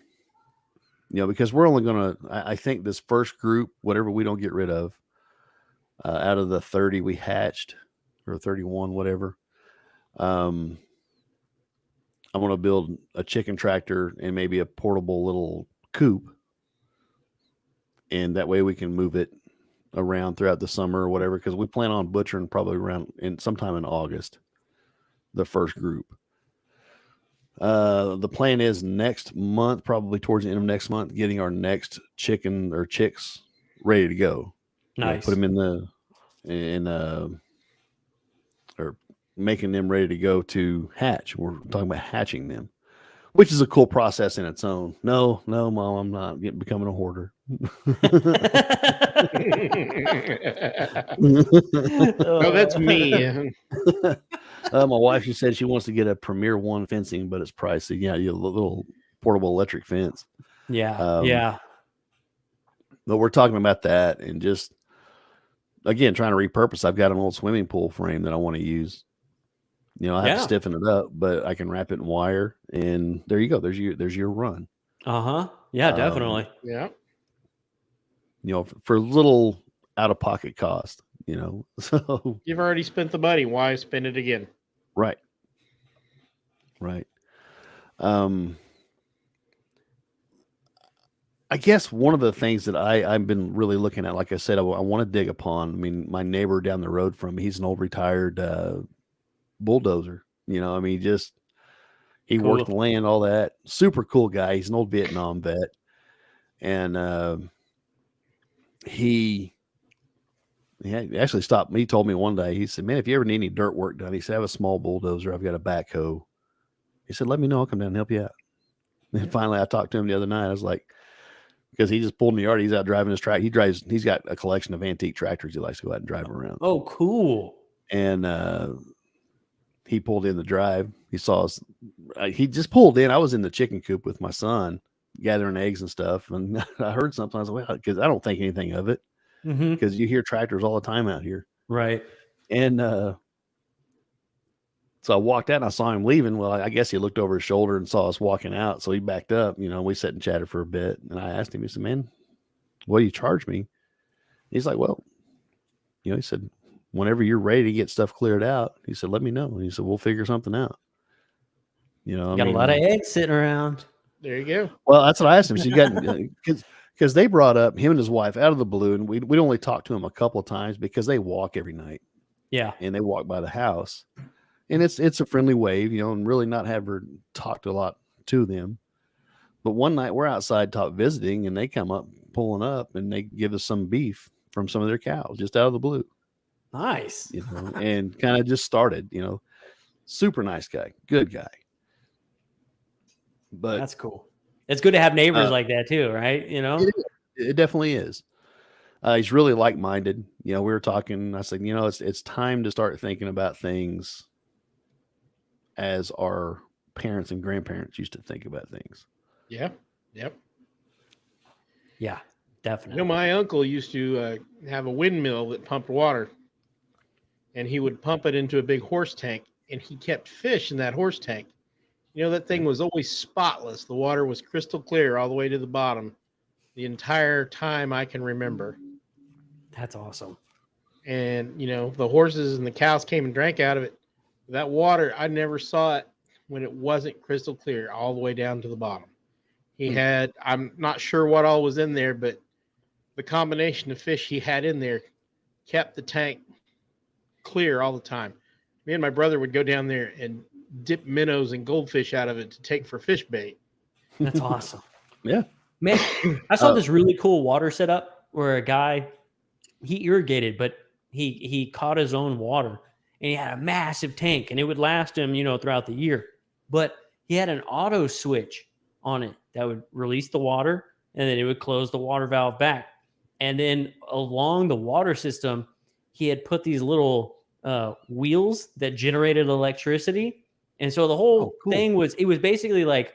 A: because we're only going to, I think this first group, whatever we don't get rid of, out of the 30 we hatched, or 31, whatever, I'm going to build a chicken tractor and maybe a portable little coop. And that way we can move it around throughout the summer or whatever, because we plan on butchering probably sometime in August, the first group. The plan is next month, probably towards the end of next month, getting our next chicken or chicks ready to go.
C: Nice.
A: Put them or making them ready to go to hatch. We're talking about hatching them, which is a cool process in its own. No, Mom, I'm not becoming a hoarder.
B: No, that's me.
A: My wife, she said she wants to get a Premier One fencing, but it's pricey. Yeah, a little portable electric fence.
C: Yeah.
A: But we're talking about that, and just again trying to repurpose. I've got an old swimming pool frame that I want to use. I have to stiffen it up, but I can wrap it in wire, and there you go. There's your run.
C: Yeah, definitely.
B: Yeah.
A: For little out of pocket cost. So
B: you've already spent the money. Why spend it again?
A: Right. I guess one of the things that I've been really looking at, like I said, I want to dig upon. I mean, my neighbor down the road from me, he's an old retired bulldozer. He
C: Cool.
A: worked the land, all that. Super cool guy. He's an old Vietnam vet, and he actually stopped me. He told me one day, he said, "Man, if you ever need any dirt work done," he said, "I have a small bulldozer. I've got a backhoe." He said, "Let me know. I'll come down and help you out." And finally, I talked to him the other night. I was like, because he just pulled in the yard. He's out driving his tractor. He's got a collection of antique tractors he likes to go out and drive around.
C: Oh, cool.
A: And he pulled in the drive. He saw us. He just pulled in. I was in the chicken coop with my son gathering eggs and stuff. And I heard something. I was like, well, because I don't think anything of it. Because you hear tractors all the time out here.
C: Right.
A: And so I walked out and I saw him leaving. Well, I guess he looked over his shoulder and saw us walking out. So he backed up. We sat and chatted for a bit. And I asked him, he said, "Man, what do you charge me?" He's like, "Well, he said, whenever you're ready to get stuff cleared out," he said, "let me know." And he said, "We'll figure something out."
C: You got a lot of eggs sitting around.
B: There you go.
A: Well, that's what I asked him. So you got, because they brought up him and his wife out of the blue, and we'd only talked to him a couple of times because they walk every night.
C: Yeah.
A: And they walk by the house. And it's a friendly wave, and really not ever talked a lot to them. But one night we're outside visiting, and they come up, pulling up, and they give us some beef from some of their cows just out of the blue.
C: Nice.
A: And kind of just started, super nice guy, good guy. But
C: that's cool. It's good to have neighbors like that too, right?
A: It definitely is. He's really like-minded. We were talking, I said, it's time to start thinking about things as our parents and grandparents used to think about things.
B: Yeah. Yep.
C: Yeah, Definitely.
B: You know, my uncle used to have a windmill that pumped water, and he would pump it into a big horse tank, and he kept fish in that horse tank. You know, that thing was always spotless. The water was crystal clear all the way to the bottom the entire time I can remember.
C: That's awesome.
B: And, you know, the horses and the cows came and drank out of it. That water, I never saw it when it wasn't crystal clear all the way down to the bottom. He had, I'm not sure what all was in there, but the combination of fish he had in there kept the tank clear all the time. Me and my brother would go down there and dip minnows and goldfish out of it to take for fish bait.
C: That's awesome.
A: Yeah.
C: Man, I saw this really cool water setup where a guy, he irrigated, but he caught his own water, and he had a massive tank, and it would last him, you know, throughout the year. But he had an auto switch on it that would release the water, and then it would close the water valve back. And then along the water system, he had put these little wheels that generated electricity. And so the whole thing was, it was basically like,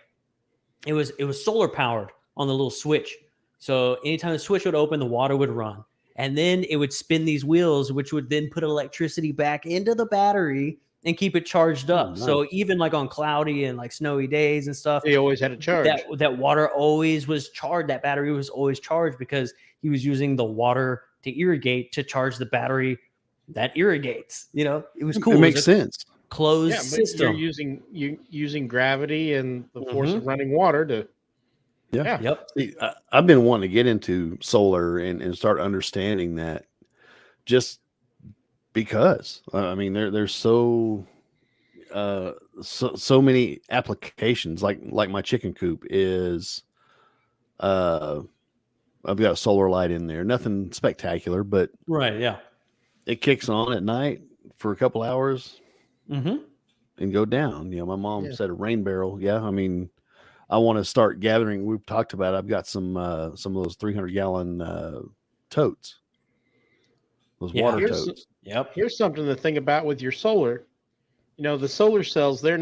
C: it was solar powered on the little switch. So anytime the switch would open, the water would run. And then it would spin these wheels, which would then put electricity back into the battery and keep it charged up. Nice. So even like on cloudy and like snowy days and stuff,
B: he always had a charge.
C: That water always was charged. That battery was always charged because he was using the water to irrigate to charge the battery that irrigates. You know, it was cool.
A: It makes sense.
C: Closed system.
B: You're using gravity and the force of running water to.
A: Yeah. Yep. See, I've been wanting to get into solar and start understanding that, just because I mean there's so many applications. Like my chicken coop is I've got a solar light in there. Nothing spectacular, but
C: right, yeah.
A: It kicks on at night for a couple hours and go down. You know, my mom said a rain barrel. Yeah, I mean, I want to start gathering. We've talked about, I've got some of those 300-gallon totes, those water totes.
C: Yep.
B: Here's something to think about with your solar. You know, the solar cells, they're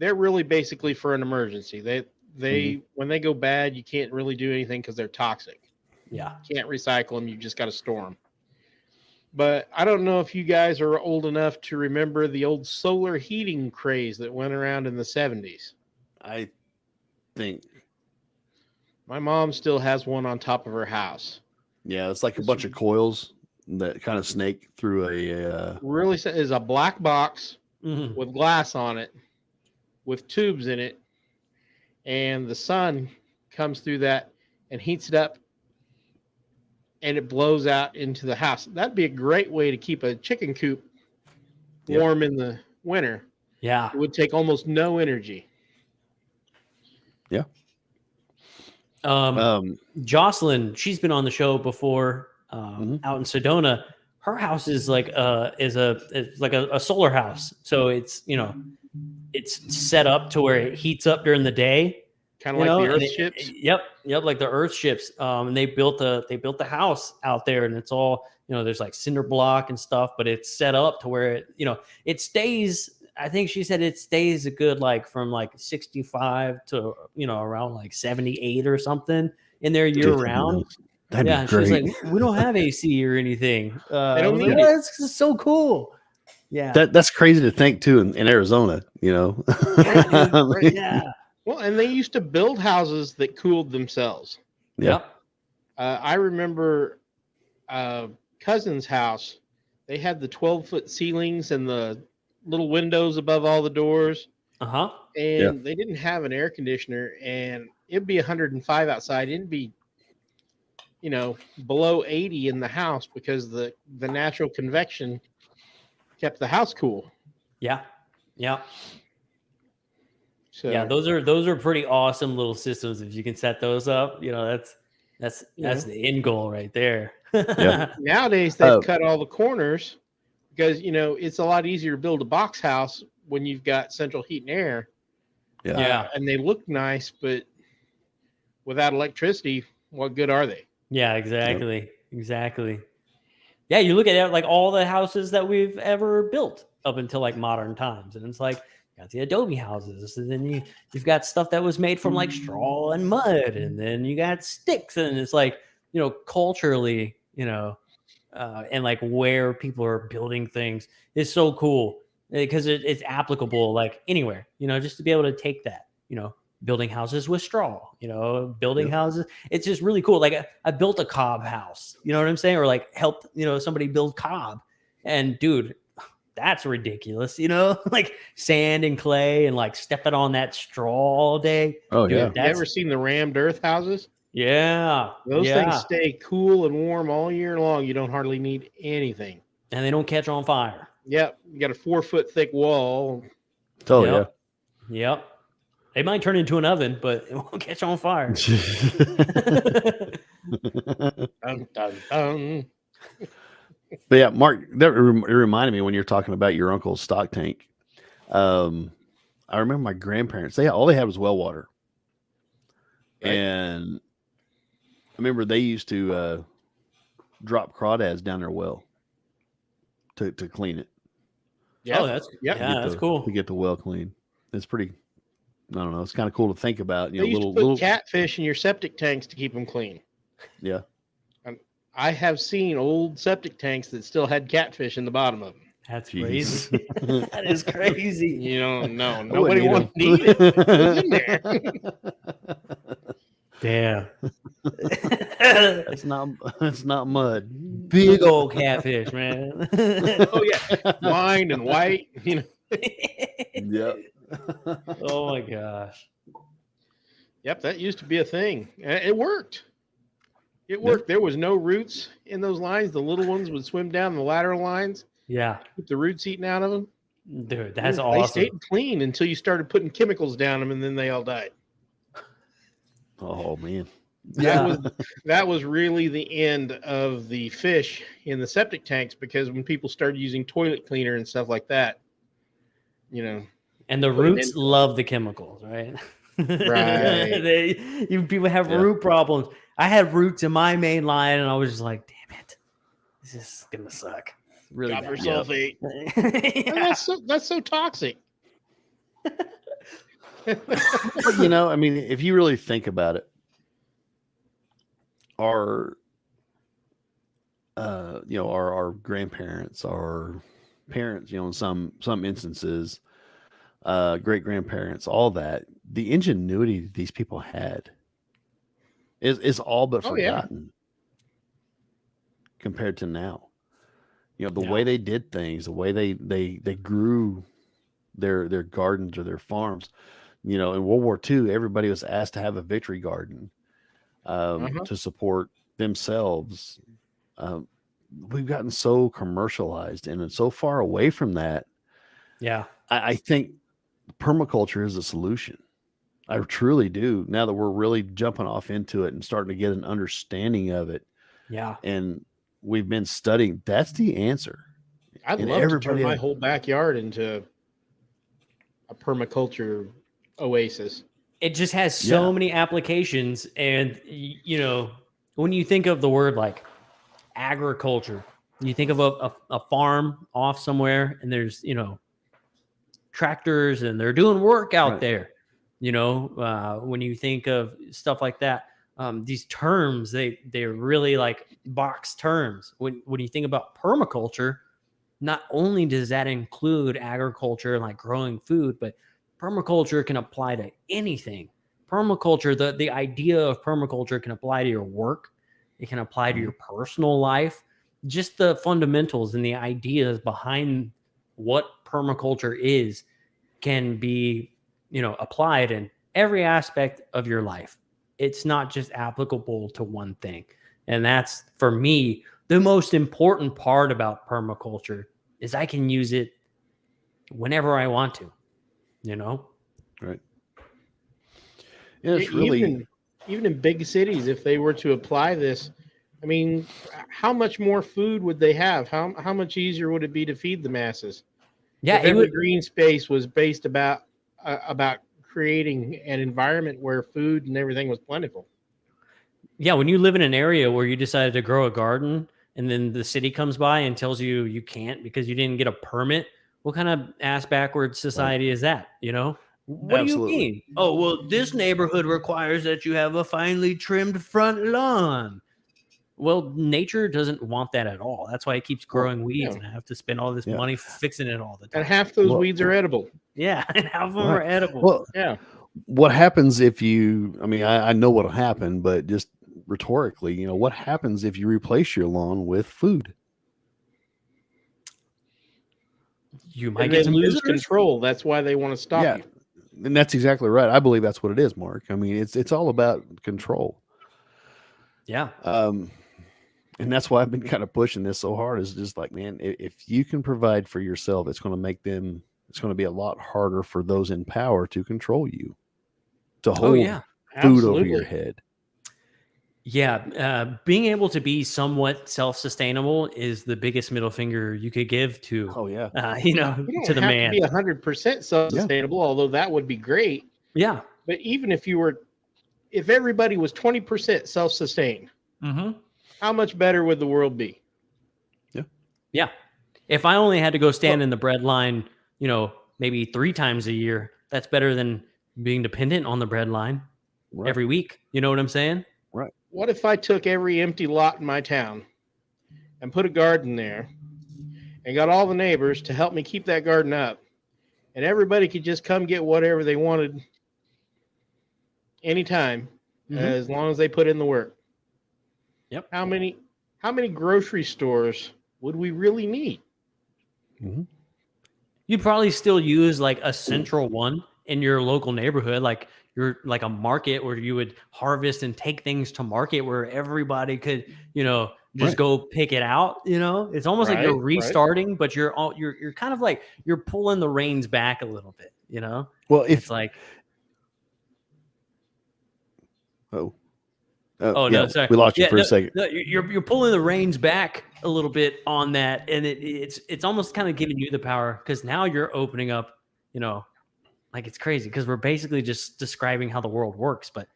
B: really basically for an emergency. They when they go bad, you can't really do anything because they're toxic.
C: Yeah.
B: You can't recycle them. You just got to store them. But I don't know if you guys are old enough to remember the old solar heating craze that went around in the 70s.
A: I think
B: my mom still has one on top of her house.
A: Yeah, it's like a bunch of coils that kind of snake through a
B: really is a black box with glass on it, with tubes in it, and the sun comes through that and heats it up, and it blows out into the house. That'd be a great way to keep a chicken coop warm in the winter.
C: Yeah.
B: It would take almost no energy.
A: Yeah.
C: Jocelyn, she's been on the show before, out in Sedona. Her house is like a solar house. So it's, you know, it's set up to where it heats up during the day.
B: Kind of like the Earth ships.
C: Yep, like the Earth ships. And they built the house out there, and it's all, you know, there's like cinder block and stuff, but it's set up to where it, you know, it stays. I think she said it stays a good like from like 65 to, you know, around like 78 or something in there year round.
A: That'd be great.
C: She's like, we don't have AC or anything.
B: They don't need
C: it. It's so cool. Yeah,
A: that's crazy to think too in Arizona. You know.
C: Yeah.
B: Well, and they used to build houses that cooled themselves.
A: Yeah.
B: I remember cousin's house. They had the 12-foot ceilings and the little windows above all the doors. And they didn't have an air conditioner, and it'd be 105 outside. It'd be, you know, below 80 in the house because the natural convection kept the house cool.
C: Yeah.
B: So,
C: yeah, those are pretty awesome little systems. If you can set those up, you know, that's the end goal right there.
B: Nowadays they've cut all the corners because, you know, it's a lot easier to build a box house when you've got central heat and air. And they look nice, but without electricity, what good are they?
C: Yeah, exactly. Yeah, you look at it, like all the houses that we've ever built up until like modern times, and it's like You got the adobe houses, and then you've got stuff that was made from like straw and mud, and then you got sticks, and it's like, you know, culturally, you know, and like where people are building things is so cool because it's applicable like anywhere, you know, just to be able to take that, you know, building houses with straw, you know, building houses. It's just really cool. Like I built a cob house, you know what I'm saying? Or like helped, you know, somebody build cob, and dude, that's ridiculous, you know, like sand and clay and like stepping on that straw all day.
A: Oh,
C: dude,
A: yeah.
B: Have you ever seen the rammed earth houses?
C: Yeah.
B: Those things stay cool and warm all year long. You don't hardly need anything.
C: And they don't catch on fire.
B: Yep. You got a 4-foot thick wall.
A: Oh,
C: yep. Yep. It might turn into an oven, but it won't catch on fire.
B: Dun, dun, dun.
A: But yeah, Mark, that it reminded me when you're talking about your uncle's stock tank. I remember my grandparents, all they had was well water. Right. And I remember they used to drop crawdads down their well to clean it.
C: Yeah, that's cool.
A: To get the well clean. It's pretty, I don't know, it's kind of cool to think about. You
B: they
A: know,
B: used to put catfish in your septic tanks to keep them clean.
A: Yeah.
B: I have seen old septic tanks that still had catfish in the bottom of them.
C: That's crazy. That is crazy.
B: You know, no, nobody wants to eat it. It's in there.
C: Damn.
A: It's not mud.
C: Big old catfish, man.
B: Oh yeah, wine and white. You know.
A: Yep.
C: Oh my gosh.
B: Yep, that used to be a thing. It worked. It worked. Yep. There was no roots in those lines. The little ones would swim down the lateral lines.
C: Yeah.
B: Keep the roots eating out of them.
C: Dude, that's awesome.
B: They stayed clean until you started putting chemicals down them, and then they all died.
A: Oh man.
B: That was really the end of the fish in the septic tanks, because when people started using toilet cleaner and stuff like that, you know.
C: And the roots love the chemicals, right?
B: Right.
C: People have root problems. I had roots in my main line, and I was just like, damn it, this is gonna suck. Really
B: copper sulfate.
C: Yeah.
B: That's so toxic.
A: But, you know, I mean, if you really think about it, our grandparents, our parents, you know, in some instances, great grandparents, all that, the ingenuity these people had is all but forgotten compared to now. You know, the way they did things, the way they grew their gardens or their farms. You know, in World War II, everybody was asked to have a victory garden to support themselves. We've gotten so commercialized and so far away from that.
C: Yeah.
A: I think permaculture is a solution. I truly do. Now that we're really jumping off into it and starting to get an understanding of it.
C: Yeah.
A: And we've been studying. That's the answer.
B: I'd love to turn my whole backyard into a permaculture oasis.
C: It just has so many applications. And, you know, when you think of the word like agriculture, you think of a farm off somewhere, and there's, you know, tractors and they're doing work out there. You know, when you think of stuff like that, these terms, they're really like box terms. When you think about permaculture, not only does that include agriculture and like growing food, but permaculture can apply to anything. Permaculture, the idea of permaculture can apply to your work. It can apply to your personal life. Just the fundamentals and the ideas behind what permaculture is can be, you know, applied in every aspect of your life. It's not just applicable to one thing. And that's, for me, the most important part about permaculture is I can use it whenever I want to, you know?
A: Right. Yeah, it's really...
B: Even in big cities, if they were to apply this, I mean, how much more food would they have? How much easier would it be to feed the masses?
C: Yeah,
B: every green space was based about creating an environment where food and everything was plentiful.
C: Yeah, when you live in an area where you decided to grow a garden and then the city comes by and tells you you can't because you didn't get a permit, what kind of ass backwards society is that? You know, what
A: Absolutely.
C: do you mean? Oh, well, this neighborhood requires that you have a finely trimmed front lawn. Well, nature doesn't want that at all. That's why it keeps growing weeds, and I have to spend all this money fixing it all the time.
B: And half those weeds are edible.
C: Yeah, and half of them are edible.
A: Well,
B: yeah.
A: What happens if you? I mean, I know what'll happen, but just rhetorically, you know, what happens if you replace your lawn with food?
C: You might get some
B: lose
C: visitors.
B: Control. That's why they want to stop you.
A: And that's exactly right. I believe that's what it is, Mark. I mean, it's all about control.
C: Yeah.
A: And that's why I've been kind of pushing this so hard. Is just like, man, if you can provide for yourself, it's going to make them. It's going to be a lot harder for those in power to control you, to hold food over your head.
C: Yeah, being able to be somewhat self-sustainable is the biggest middle finger you could give to.
B: You
C: don't
B: to the
C: have
B: man. To be 100% self-sustainable, although that would be great.
C: Yeah,
B: but even if everybody was 20% self-sustained, how much better would the world be?
C: Yeah. If I only had to go stand in the bread line, maybe 3 times a year, that's better than being dependent on the bread line every week. You know what I'm saying?
A: Right.
B: What if I took every empty lot in my town and put a garden there and got all the neighbors to help me keep that garden up, and everybody could just come get whatever they wanted anytime, as long as they put in the work?
C: Yep.
B: How many grocery stores would we really need?
C: You'd probably still use like a central one in your local neighborhood, like you're like a market where you would harvest and take things to market where everybody could, just go pick it out. It's almost like you're restarting, but you're kind of like you're pulling the reins back a little bit.
A: Well, if
C: it's like,
A: no,
C: sorry,
A: we lost you for a second.
C: No, you're pulling the reins back a little bit on that, and it's almost kind of giving you the power, because now you're opening up, like, it's crazy because we're basically just describing how the world works, but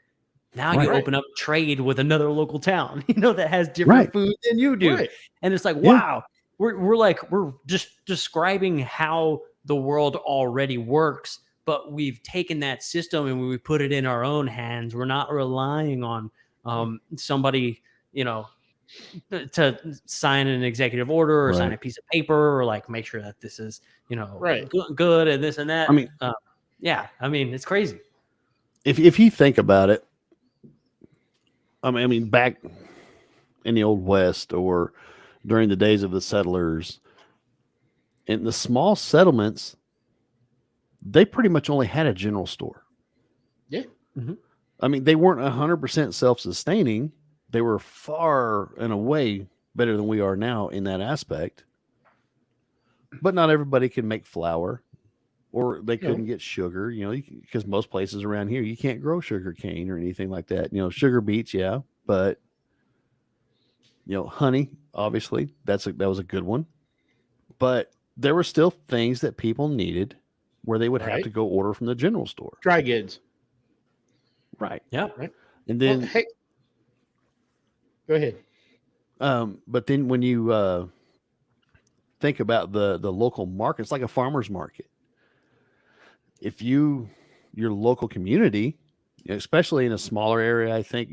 C: now you open up trade with another local town, that has different food than you do, and it's like, wow, we're just describing how the world already works, but we've taken that system and we put it in our own hands. We're not relying on somebody, to sign an executive order or sign a piece of paper or like make sure that this is, good and this and that. I mean, it's crazy.
A: If you think about it, I mean, back in the Old West or during the days of the settlers, in the small settlements, they pretty much only had a general store.
B: Yeah.
A: I mean, they weren't 100% self-sustaining. They were far and away better than we are now in that aspect. But not everybody can make flour, or they couldn't get sugar, because most places around here, you can't grow sugar cane or anything like that. Sugar beets, but honey, obviously, that was a good one. But there were still things that people needed where they would have to go order from the general store.
B: Dry goods.
A: Right.
C: Yeah.
B: Right.
A: And then
B: go ahead.
A: But then when you think about the local market, it's like a farmer's market. If your local community, especially in a smaller area, I think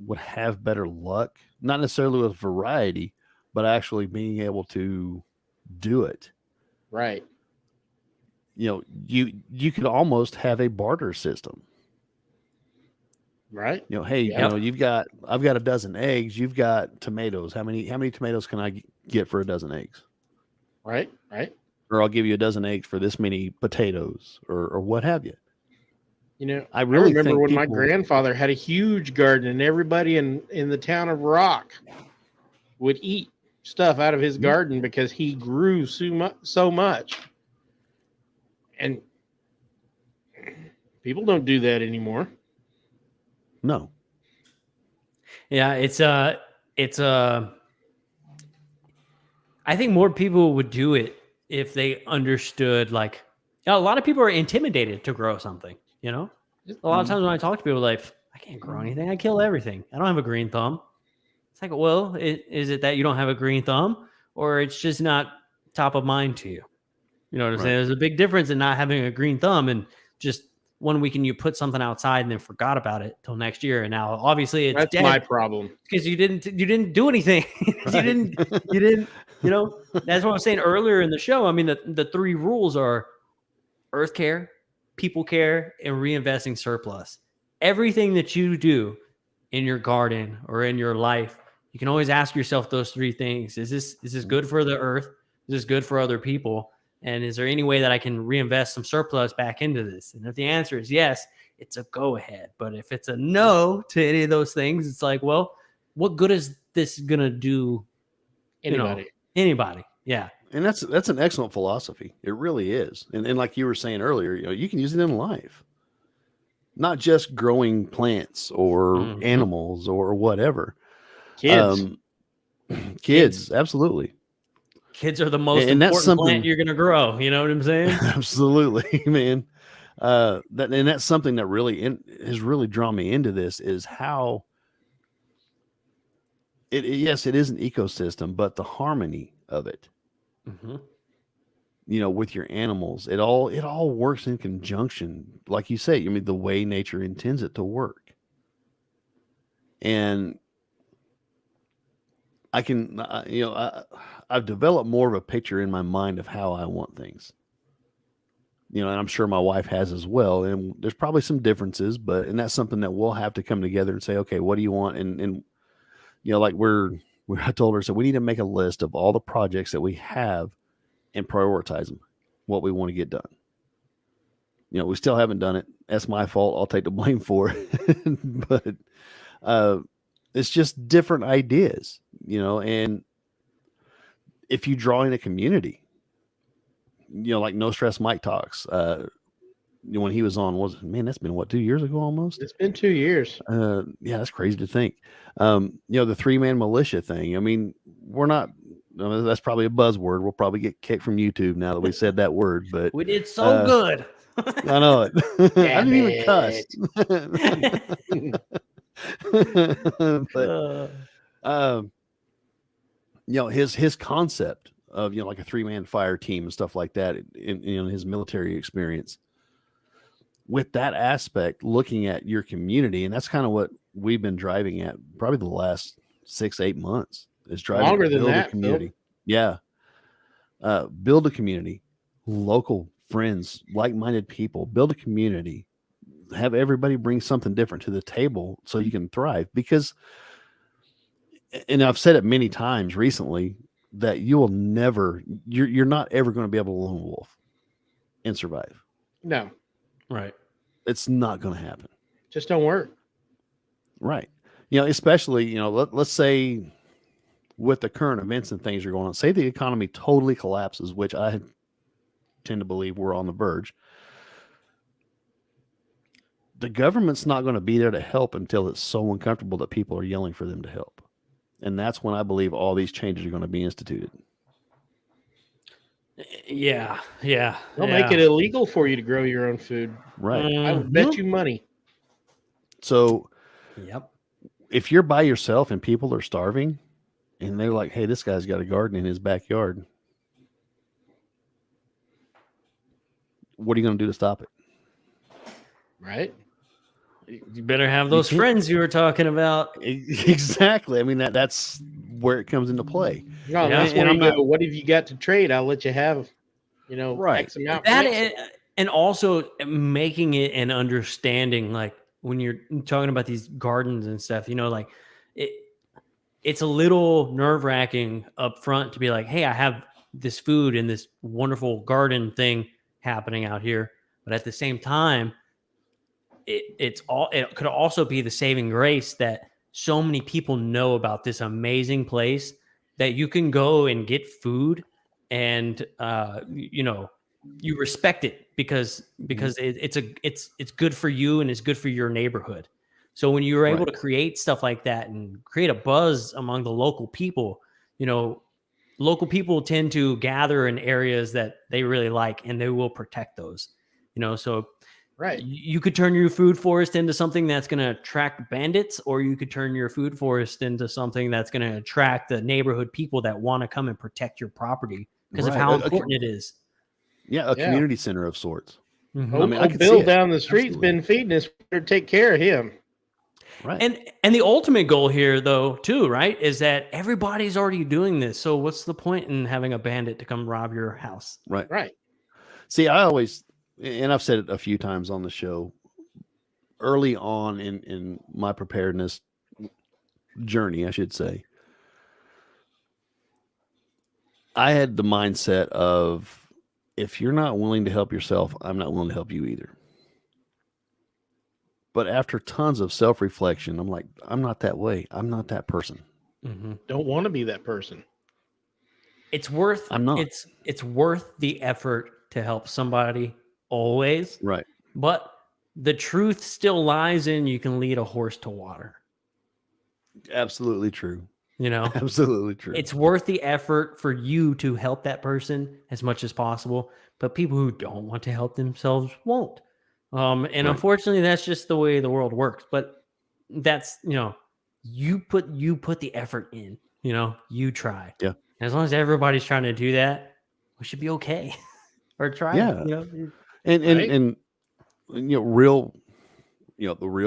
A: would have better luck, not necessarily with variety, but actually being able to do it.
B: Right.
A: You could almost have a barter system.
B: Right.
A: Hey, I've got a dozen eggs. You've got tomatoes. How many tomatoes can I get for a dozen eggs?
B: Right. Right.
A: Or I'll give you a dozen eggs for this many potatoes, or what have you.
B: I remember when my grandfather had a huge garden, and everybody in the town of Rock would eat stuff out of his garden because he grew so much. And people don't do that anymore.
A: No.
C: Yeah, I think more people would do it if they understood, like, a lot of people are intimidated to grow something, A lot of times when I talk to people, like, I can't grow anything. I kill everything. I don't have a green thumb. It's like, well, is it that you don't have a green thumb, or it's just not top of mind to you? You know what I'm saying? There's a big difference in not having a green thumb and just one weekend you put something outside and then forgot about it till next year. And now obviously it's
B: That's
C: dead
B: my problem.
C: because you didn't do anything. you didn't, you know, that's what I was saying earlier in the show. I mean, the 3 rules are earth care, people care, and reinvesting surplus. Everything that you do in your garden or in your life, you can always ask yourself those 3 things. Is this good for the earth? Is this good for other people? And is there any way that I can reinvest some surplus back into this? And if the answer is yes, it's a go ahead. But if it's a no to any of those things, it's like, well, what good is this going to do anybody? Yeah.
A: And that's an excellent philosophy. It really is. And like you were saying earlier, you can use it in life. Not just growing plants or animals or whatever. Kids, absolutely.
C: Kids are the most important plant you're going to grow. You know what I'm saying?
A: Absolutely, man. That's something that really has really drawn me into this is how yes, it is an ecosystem, but the harmony of it, with your animals, it all works in conjunction. Like you say, I mean, the way nature intends it to work. And I can, I've developed more of a picture in my mind of how I want things. And I'm sure my wife has as well. And there's probably some differences, and that's something that we'll have to come together and say, okay, what do you want? And like I told her, so we need to make a list of all the projects that we have and prioritize them, what we want to get done. We still haven't done it. That's my fault. I'll take the blame for it. But, it's just different ideas, and if you draw in a community, like No Stress Mike Talks, when he was on, that's been 2 years ago almost?
B: It's been 2 years.
A: Yeah, that's crazy to think. The 3-man militia thing. I mean, we're not, that's probably a buzzword. We'll probably get kicked from YouTube now that we said that word, but
C: we did so good.
A: I know it. I didn't even cuss. But his concept of like a 3-man fire team and stuff like that in his military experience, with that aspect, looking at your community, and that's kind of what we've been driving at probably the last 6-8 months, is driving
B: longer than
A: build
B: that,
A: a community.
B: Phil.
A: Yeah. Build a community, local friends, like-minded people, build a community, have everybody bring something different to the table so you can thrive. Because, and I've said it many times recently, that you're not ever going to be able to lone wolf and survive.
B: No.
C: Right.
A: It's not going to happen.
B: Just don't work.
A: Right. Especially, let's say with the current events and things are going on, say the economy totally collapses, which I tend to believe we're on the verge. The government's not going to be there to help until it's so uncomfortable that people are yelling for them to help. And that's when I believe all these changes are going to be instituted.
C: Yeah.
B: They'll make it illegal for you to grow your own food.
A: Right.
B: I would bet you money.
A: So,
C: yep.
A: If you're by yourself and people are starving and they're like, hey, this guy's got a garden in his backyard, what are you going to do to stop it?
B: Right.
C: You better have those friends you were talking about.
A: Exactly. I mean, that's where it comes into play.
B: No, that's when you go, what have you got to trade? I'll let you have,
A: right.
B: X amount.
C: And also making it an understanding, like when you're talking about these gardens and stuff, like it's a little nerve-wracking up front to be like, hey, I have this food and this wonderful garden thing happening out here. But at the same time, it could also be the saving grace that so many people know about this amazing place that you can go and get food and you respect it because it's good for you and it's good for your neighborhood. So when you're able to create stuff like that and create a buzz among the local people, local people tend to gather in areas that they really like and they will protect those, so
B: right.
C: You could turn your food forest into something that's going to attract bandits, or you could turn your food forest into something that's going to attract the neighborhood people that want to come and protect your property because of how important it is.
A: Yeah, community center of sorts.
C: Mm-hmm.
B: I mean, I Bill down the street's been feeding us. We better take care of him.
A: Right.
C: And the ultimate goal here, though, too, right, is that everybody's already doing this. So what's the point in having a bandit to come rob your house?
A: Right.
B: Right.
A: See, I always, and I've said it a few times on the show, early on in my preparedness journey, I should say, I had the mindset of, if you're not willing to help yourself, I'm not willing to help you either. But after tons of self-reflection, I'm like, I'm not that way. I'm not that person.
C: Mm-hmm.
B: Don't want to be that person.
C: It's worth.
A: I'm not.
C: It's worth the effort to help somebody always.
A: Right.
C: But the truth still lies in you can lead a horse to water.
A: Absolutely true.
C: You know,
A: absolutely true.
C: It's worth the effort for you to help that person as much as possible. But people who don't want to help themselves won't. And right. Unfortunately, that's just the way the world works. But that's, you put the effort in, you try.
A: Yeah.
C: And as long as everybody's trying to do that, we should be okay. Or try.
A: Yeah. And the real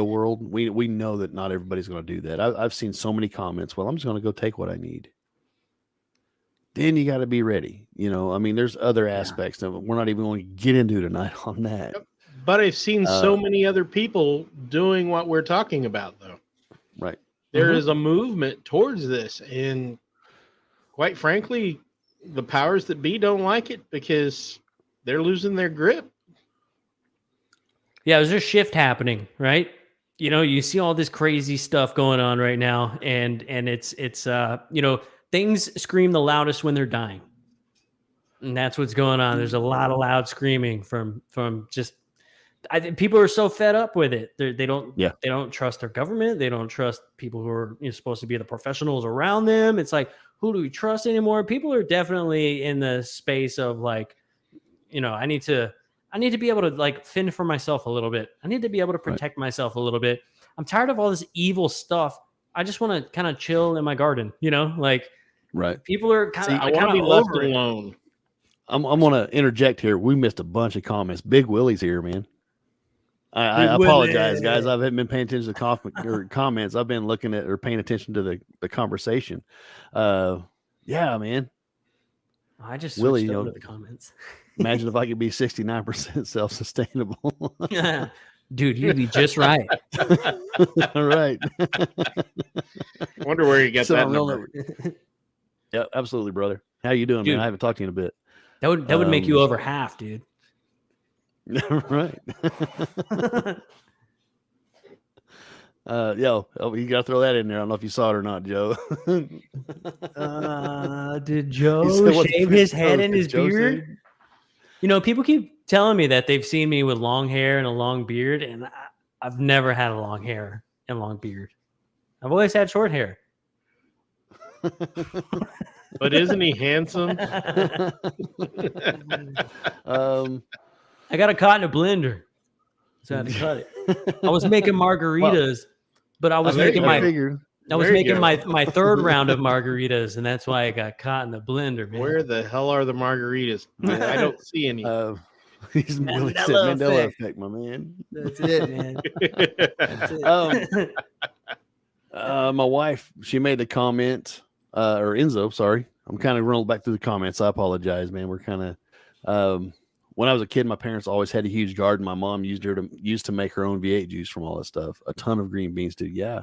A: world, we know that not everybody's going to do that. I've seen so many comments. Well, I'm just going to go take what I need. Then you got to be ready. There's other aspects of it. We're not even going to get into tonight on that.
B: Yep. But I've seen so many other people doing what we're talking about, though.
A: Right.
B: There is a movement towards this. And quite frankly, the powers that be don't like it because they're losing their grip.
C: Yeah, there's a shift happening, right? You see all this crazy stuff going on right now, and it's things scream the loudest when they're dying. And that's what's going on. There's a lot of loud screaming from just I think people are so fed up with it. They don't trust their government. They don't trust people who are supposed to be the professionals around them. It's like, who do we trust anymore? People are definitely in the space of like, I need to be able to like fend for myself a little bit. I need to be able to protect myself a little bit. I'm tired of all this evil stuff. I just want to kind of chill in my garden,
A: Right.
C: People are kind of,
B: I want to be left alone.
A: I'm going to interject here. We missed a bunch of comments. Big Willie's here, man. I apologize, guys. I haven't been paying attention to comments. I've been looking at or paying attention to the conversation. Yeah, man.
C: I just
A: Willie,
C: over to the comments.
A: Imagine if I could be 69% self-sustainable.
C: Dude, you'd be just right.
A: All right.
B: I wonder where you got that number.
A: Yeah, absolutely, brother. How you doing, man? I haven't talked to you in a bit. That
C: would make you over half, dude.
A: Right. You gotta throw that in there. I don't know if you saw it or not, Joe.
C: Did Joe shave his head and his beard? People keep telling me that they've seen me with long hair and a long beard, and I've never had a long hair and long beard. I've always had short hair.
B: But isn't he handsome?
C: I got a caught in a blender, so I had to cut it. I was making margaritas, but I was making my third round of margaritas, and that's why I got caught in the blender, man.
B: Where the hell are the margaritas? I don't see any.
A: He's really Mandela effect, my man.
C: That's it, man. That's it.
A: My wife, she made the comment, or Enzo, sorry. I'm kind of rolling back through the comments. I apologize, man. We're kind of when I was a kid, my parents always had a huge garden. My mom used to make her own V8 juice from all that stuff. A ton of green beans, too. Yeah.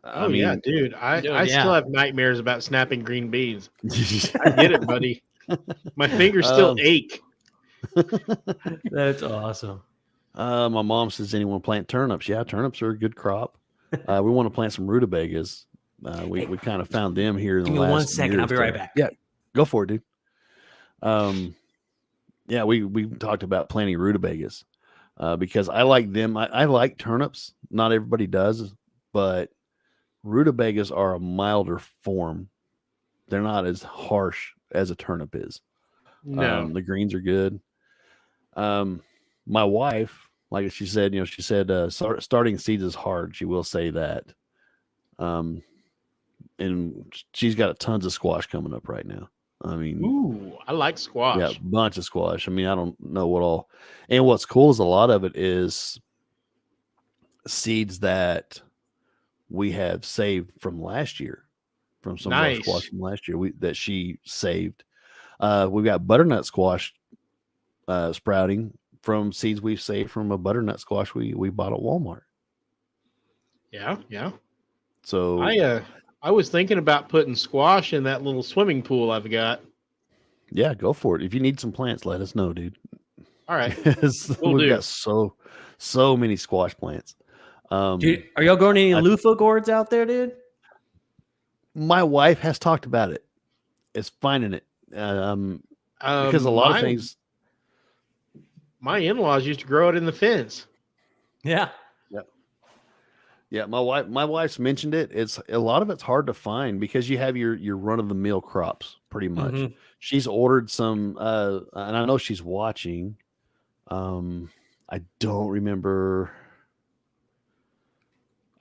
B: I mean, yeah, dude. I still have nightmares about snapping green beans. I get it, buddy. My fingers still ache.
C: That's awesome.
A: My mom says, anyone plant turnips? Yeah, turnips are a good crop. We want to plant some rutabagas. We kind of found them here in the last.
C: Give me 1 second. I'll be right back.
A: Yeah, go for it, dude. Yeah, we talked about planting rutabagas because I like them. I like turnips. Not everybody does, but rutabagas are a milder form. They're not as harsh as a turnip is.
B: No,
A: the greens are good. My wife, like she said, starting seeds is hard. She will say that. And she's got tons of squash coming up right now. I mean,
B: ooh, I like squash.
A: yeah, bunch of squash. I mean, I don't know what all. And what's cool is a lot of it is seeds that we have saved from last year, from some of our squash
B: Nice.
A: from last year that she saved. We've got butternut squash sprouting from seeds we've saved from a butternut squash we bought at Walmart.
B: Yeah, yeah.
A: So
B: I was thinking about putting squash in that little swimming pool I've got.
A: yeah, go for it. If you need some plants, let us know, dude.
B: All right,
A: We've got so many squash plants.
C: Dude, are y'all growing any loofah gourds out there, dude?
A: My wife has talked about it. It's finding it because a lot of things.
B: My in-laws used to grow it in the fence.
C: Yeah.
A: Yeah, my wife's mentioned it. It's a lot of it's hard to find because you have your run of the mill crops pretty much.
C: Mhm.
A: She's ordered some, and I know she's watching. I don't remember.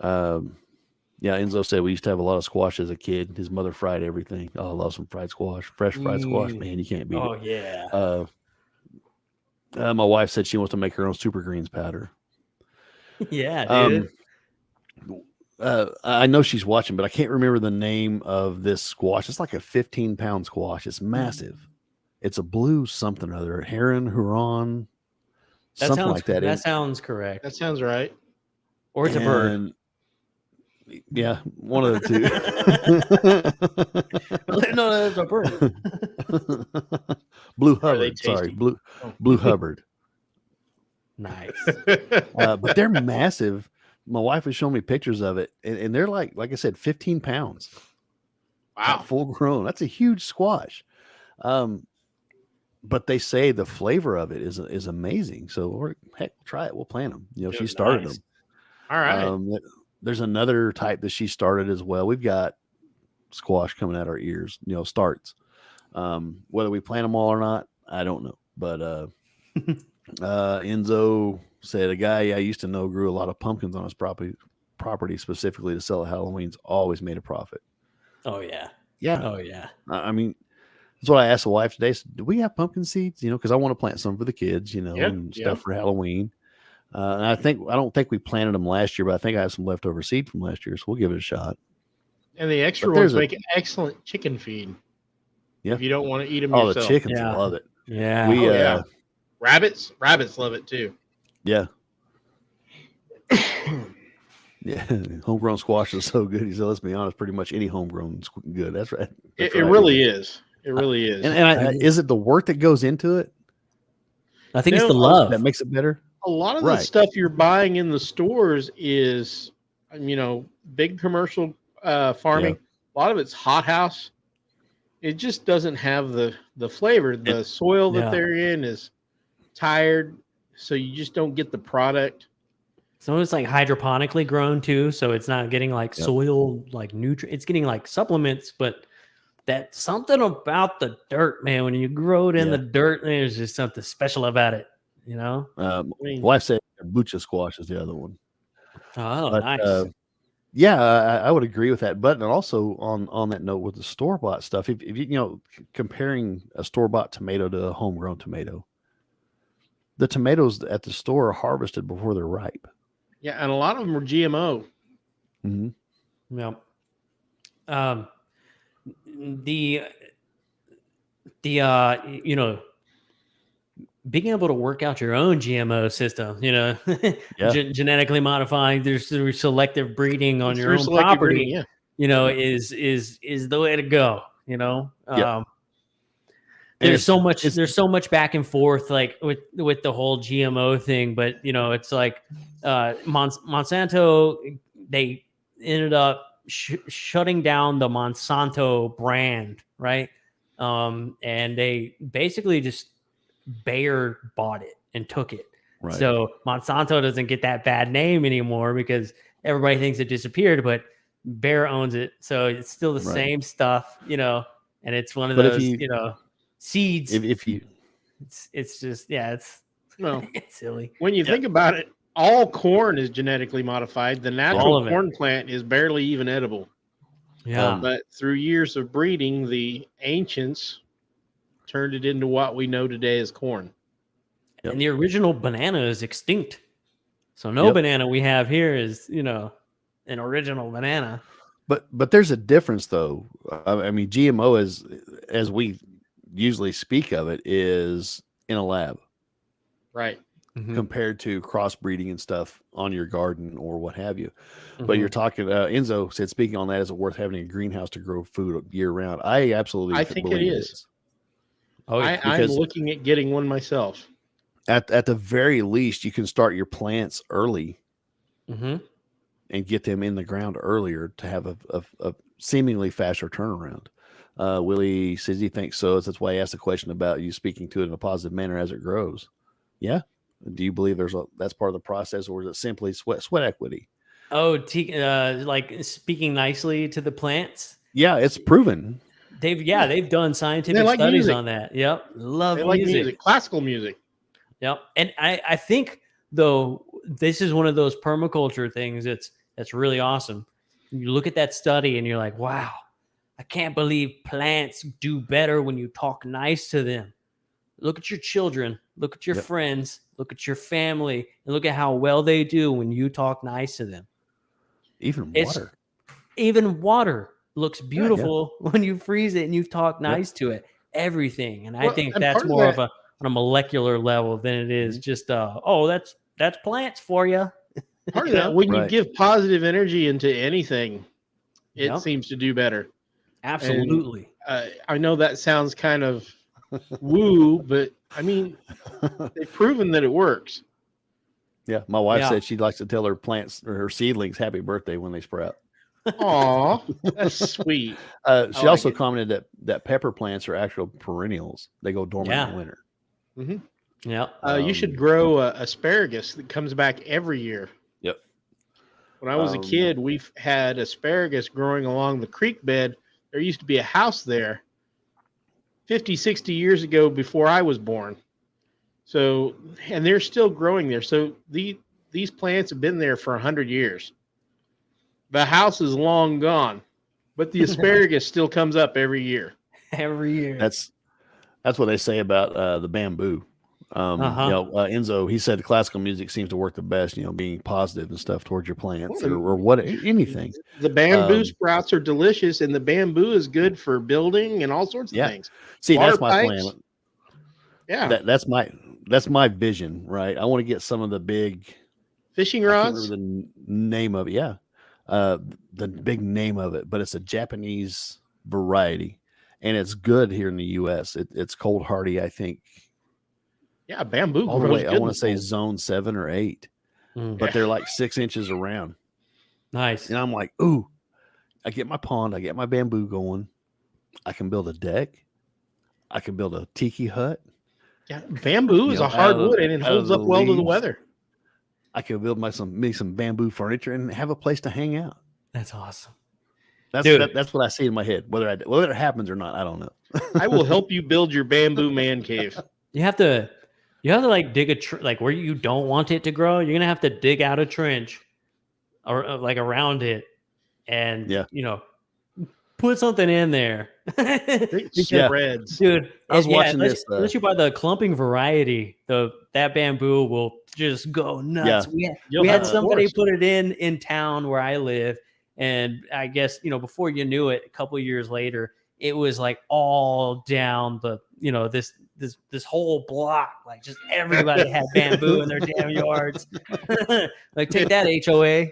A: Yeah, Enzo said we used to have a lot of squash as a kid. His mother fried everything. Oh, I love some fried squash, fresh fried squash. Man, you can't beat it.
C: Oh yeah.
A: My wife said she wants to make her own super greens powder.
C: Yeah, dude.
A: I know she's watching, but I can't remember the name of this squash. It's like a 15-pound squash. It's massive. It's a blue something or other, heron, Huron, something like that.
C: That sounds correct.
B: That sounds right.
C: Or it's a bird.
A: Yeah, one of the
C: two. No, it's a bird.
A: Blue Hubbard. Sorry, Blue Hubbard.
C: Nice.
A: But they're massive. My wife was showing me pictures of it, and they're like I said, 15 pounds.
B: Wow,
A: full grown. That's a huge squash. But they say the flavor of it is amazing. So we'll try it. We'll plant them. You know, she started them.
B: All right.
A: There's another type that she started as well. We've got squash coming out our ears. You know, starts. Whether we plant them all or not, I don't know. But Enzo said a guy I used to know grew a lot of pumpkins on his property specifically to sell at Halloween's. Always made a profit.
C: Oh yeah.
A: Yeah.
C: Oh yeah.
A: I mean, that's what I asked the wife today. Do we have pumpkin seeds? You know, because I want to plant some for the kids, you know, and stuff for Halloween. And I don't think we planted them last year, but I think I have some leftover seed from last year, so we'll give it a shot.
B: And the extra ones make an excellent chicken feed.
A: Yeah.
B: If you don't want to eat them
A: yourself.
B: yourself.
A: The chickens love it.
C: Yeah.
B: Rabbits love it too.
A: Yeah. Yeah, homegrown squash is so good. He said, let's be honest, pretty much any homegrown is good. That's right.
B: It really is. It really is.
A: And is it the work that goes into it?
C: I think it's the love
A: that makes it better.
B: A lot of the stuff you're buying in the stores is, big commercial farming. Yeah. A lot of it's hothouse. It just doesn't have the flavor. The soil that they're in is tired, so you just don't get the product.
C: Some of it's like hydroponically grown too, so it's not getting like soil like nutrient. It's getting like supplements, but that's something about the dirt, man. When you grow it in the dirt, there's just something special about it, you know.
A: Wife said kombucha squash is the other one.
C: Oh, but, nice.
A: I would agree with that. But also on that note with the store-bought stuff, if you comparing a store-bought tomato to a homegrown tomato, the tomatoes at the store are harvested before they're ripe.
B: Yeah, and a lot of them are GMO.
C: Mm-hmm. Yeah. Being able to work out your own GMO system, genetically modifying through selective breeding on your own property, is the way to go. There's so much back and forth, like with the whole GMO thing, but it's like Monsanto, they ended up shutting down the Monsanto brand, right? And they basically just Bayer bought it and took it. Right. So Monsanto doesn't get that bad name anymore because everybody thinks it disappeared, but Bayer owns it. So it's still the same stuff, and it's one of those, seeds. It's just, it's silly.
B: When you think about it, all corn is genetically modified. The natural corn plant is barely even edible.
C: Yeah.
B: But through years of breeding, the ancients turned it into what we know today as corn.
C: Yep. And the original banana is extinct. So no banana we have here is, an original banana.
A: But there's a difference, though. I mean, GMO is, as we usually speak of it, is in a lab.
B: Right.
A: Compared to crossbreeding and stuff on your garden or what have you. But you're talking, Enzo said, speaking on that, is it worth having a greenhouse to grow food year round? I absolutely
B: think it is.
C: Oh, yeah.
B: I'm looking at getting one myself.
A: At the very least, you can start your plants early and get them in the ground earlier to have a seemingly faster turnaround. Willie says he thinks so. That's why I asked the question about you speaking to it in a positive manner as it grows. Yeah. Do you believe that's part of the process, or is it simply sweat equity?
C: Oh, like speaking nicely to the plants?
A: Yeah, it's proven.
C: They've done scientific studies on that. Yep. Love music.
B: Classical music.
C: Yep. And I think, though, this is one of those permaculture things that's really awesome. You look at that study and you're like, wow, I can't believe plants do better when you talk nice to them. Look at your children, look at your friends, look at your family, and look at how well they do when you talk nice to them. Even water looks beautiful when you freeze it and you talk nice to it. Everything. And I think that's more of on a molecular level than it is just that's plants for you.
B: Part of that, when you give positive energy into anything, it seems to do better.
C: Absolutely.
B: And, I know that sounds kind of woo, but I mean, they've proven that it works.
A: Yeah, my wife said she likes to tell her plants or her seedlings happy birthday when they sprout.
B: Aw, that's sweet.
A: She also commented that pepper plants are actual perennials. They go dormant in winter.
B: Mm-hmm. Yeah. You should grow asparagus that comes back every year.
A: Yep.
B: When I was a kid, we've had asparagus growing along the creek bed. There used to be a house there 50, 60 years ago before I was born. So, and they're still growing there. So these plants have been there for 100 years. The house is long gone, but the asparagus still comes up every year.
C: Every year.
A: That's what they say about the bamboo. Enzo, he said classical music seems to work the best, being positive and stuff towards your plants or what, anything.
B: The bamboo sprouts are delicious, and the bamboo is good for building and all sorts of things.
A: See, that's my plan.
B: Yeah.
A: That's my vision, right? I want to get some of the big
B: fishing rods.
A: I can't remember the name of it. Yeah. The big name of it, but it's a Japanese variety and it's good here in the US. It's cold hardy, I think.
B: Yeah, bamboo
A: all the way. I want to say zone 7 or 8, but they're like 6 inches around.
C: Nice.
A: And I'm like, ooh, I get my pond, I get my bamboo going. I can build a deck. I can build a tiki hut.
B: Yeah, bamboo is a hardwood and it holds up well to the weather.
A: I could build me some bamboo furniture and have a place to hang out.
C: That's awesome.
A: That's what I see in my head. Whether it happens or not, I don't know.
B: I will help you build your bamboo man cave.
C: You have to like dig a like where you don't want it to grow. You're gonna have to dig out a trench or like around it, and put something in there.
B: Spreads,
C: dude.
A: I was watching this.
C: Unless you buy the clumping variety, that bamboo will just go nuts.
A: Yeah.
C: We had somebody put it in town where I live, and I guess before you knew it, a couple of years later, it was like all down the this whole block, like just everybody had bamboo in their damn yards. Like take that HOA.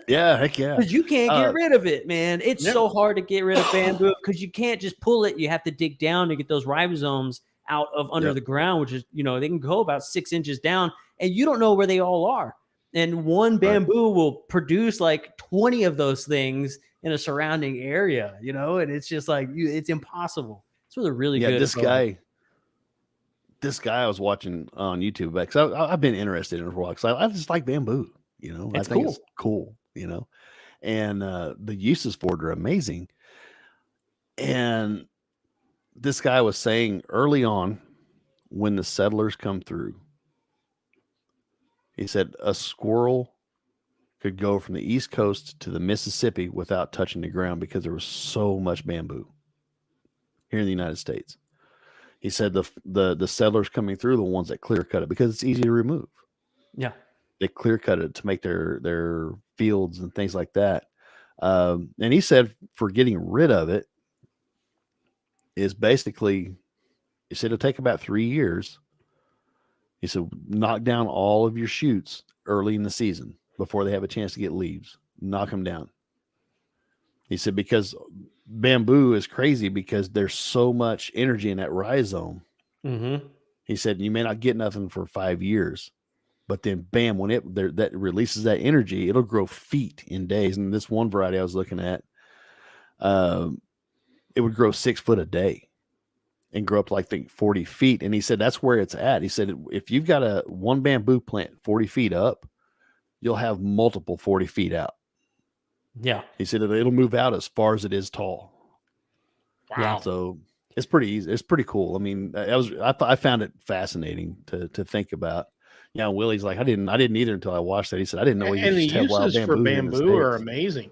A: Yeah, heck yeah.
C: Because you can't get rid of it, man. It's so hard to get rid of bamboo because you can't just pull it. You have to dig down to get those ribosomes out of under the ground, which is, they can go about 6 inches down, and you don't know where they all are. And one bamboo will produce like 20 of those things in a surrounding area, and it's just like it's impossible. It's really, really good.
A: This guy I was watching on YouTube, because I've been interested in it for a while, because I just like bamboo. I think it's cool, and the uses for it are amazing. And this guy was saying early on when the settlers come through, he said a squirrel could go from the East Coast to the Mississippi without touching the ground because there was so much bamboo here in the United States. He said the settlers coming through, the ones that clear cut it because it's easy to remove.
C: Yeah.
A: They clear cut it to make their fields and things like that. And he said for getting rid of it is basically, he said it'll take about 3 years. He said, knock down all of your shoots early in the season before they have a chance to get leaves. Knock them down. He said, because bamboo is crazy because there's so much energy in that rhizome.
C: Mm-hmm.
A: He said, you may not get nothing for 5 years, but then bam, when that releases that energy, it'll grow feet in days. And this one variety I was looking at, it would grow 6 foot a day and grow up to like 40 feet. And he said, that's where it's at. He said, if you've got one bamboo plant 40 feet up, you'll have multiple 40 feet out.
C: Yeah.
A: He said it'll move out as far as it is tall.
B: Wow.
A: Yeah. So it's pretty easy. It's pretty cool. I mean, I found it fascinating to think about. Yeah. Willie's like, I didn't either until I watched that. He said, I didn't know.
B: And the uses for bamboo are amazing.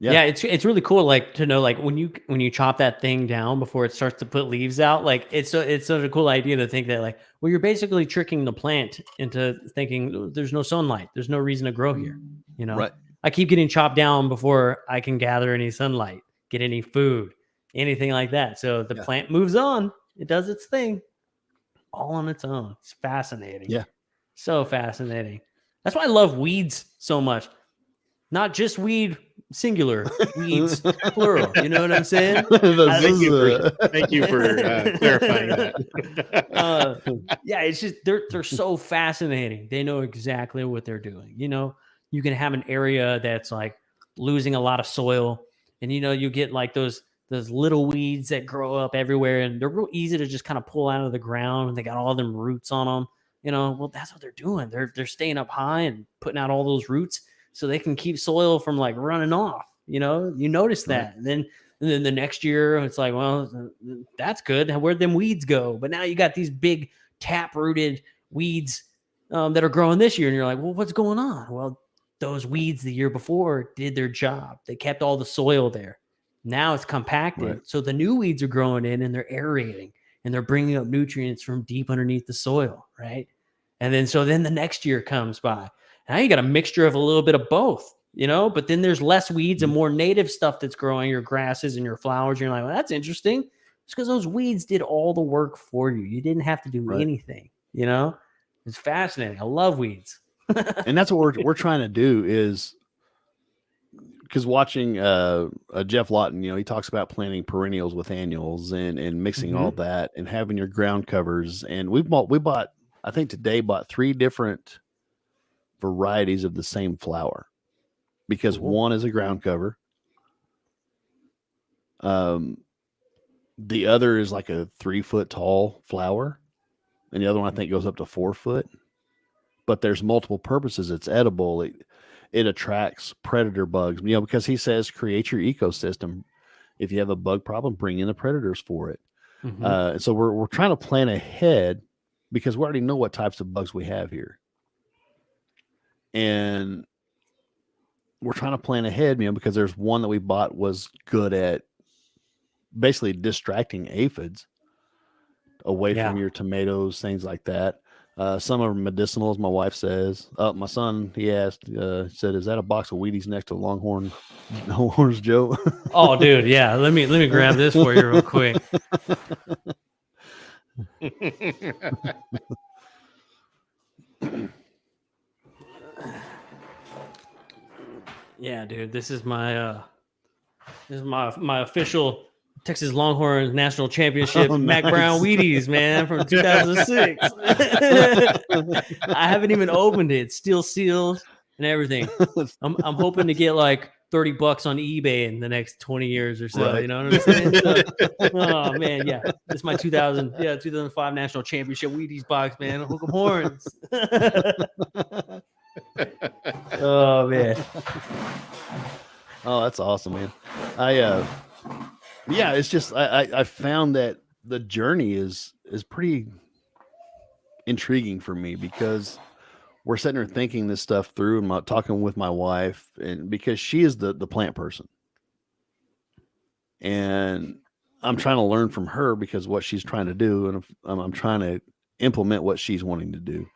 C: Yeah, it's really cool, like to know, like when you chop that thing down before it starts to put leaves out, like it's such a cool idea to think that, like, well, you're basically tricking the plant into thinking there's no sunlight, there's no reason to grow here. You know,
A: right.
C: I keep getting chopped down before I can gather any sunlight, get any food, anything like that. So the plant moves on, it does its thing, all on its own. It's fascinating.
A: Yeah,
C: so fascinating. That's why I love weeds so much. Not just weed singular, weeds plural. You know what I'm saying?
B: Thank you for clarifying that.
C: Yeah, it's just they're so fascinating. They know exactly what they're doing. You know, you can have an area that's like losing a lot of soil, and you know, you get like those little weeds that grow up everywhere, and they're real easy to just kind of pull out of the ground. And they got all them roots on them. You know, well, that's what they're doing. They're staying up high and putting out all those roots, so they can keep soil from like running off. You know, you notice that. And then the next year it's like, well, that's good. Where'd them weeds go? But now you got these big tap rooted weeds that are growing this year. And you're like, well, what's going on? Well, those weeds the year before did their job. They kept all the soil there. Now it's compacted. Right. So the new weeds are growing in and they're aerating and they're bringing up nutrients from deep underneath the soil. Right. And then the next year comes by. Now you got a mixture of a little bit of both, you know, but then there's less weeds and more native stuff that's growing, your grasses and your flowers. You're like, well, that's interesting. It's because those weeds did all the work for you. You didn't have to do anything, you know? It's fascinating. I love weeds.
A: And that's what we're trying to do is, because watching Jeff Lawton, you know, he talks about planting perennials with annuals and mixing all that and having your ground covers. And we bought, I think today bought 3 different varieties of the same flower, because one is a ground cover. The other is like a 3 foot tall flower, and the other one I think goes up to 4 foot. But there's multiple purposes. It's edible. It attracts predator bugs, you know, because he says create your ecosystem. If you have a bug problem, bring in the predators for it. And so we're trying to plan ahead because we already know what types of bugs we have here. And we're trying to plan ahead, you know, because there's one that we bought was good at basically distracting aphids away from your tomatoes, things like that. Some are medicinal, as my wife says. My son, he asked, said, "Is that a box of Wheaties next to Longhorns, Joe?"
C: Oh, dude, yeah. Let me grab this for you real quick. Yeah, dude, this is my official Texas Longhorns National Championship Mac Brown Wheaties, man, from 2006. I haven't even opened it. It's still sealed and everything. I'm hoping to get like $30 on eBay in the next 20 years or so. Right. You know what I'm saying? So, oh man, yeah. This is my 2005 National Championship Wheaties box, man. Hook 'em horns. Oh man.
A: Oh, that's awesome, man. Yeah, it's just I found that the journey is pretty intriguing for me, because we're sitting there thinking this stuff through and talking with my wife, and because she is the plant person, and I'm trying to learn from her because what she's trying to do, and I'm trying to implement what she's wanting to do.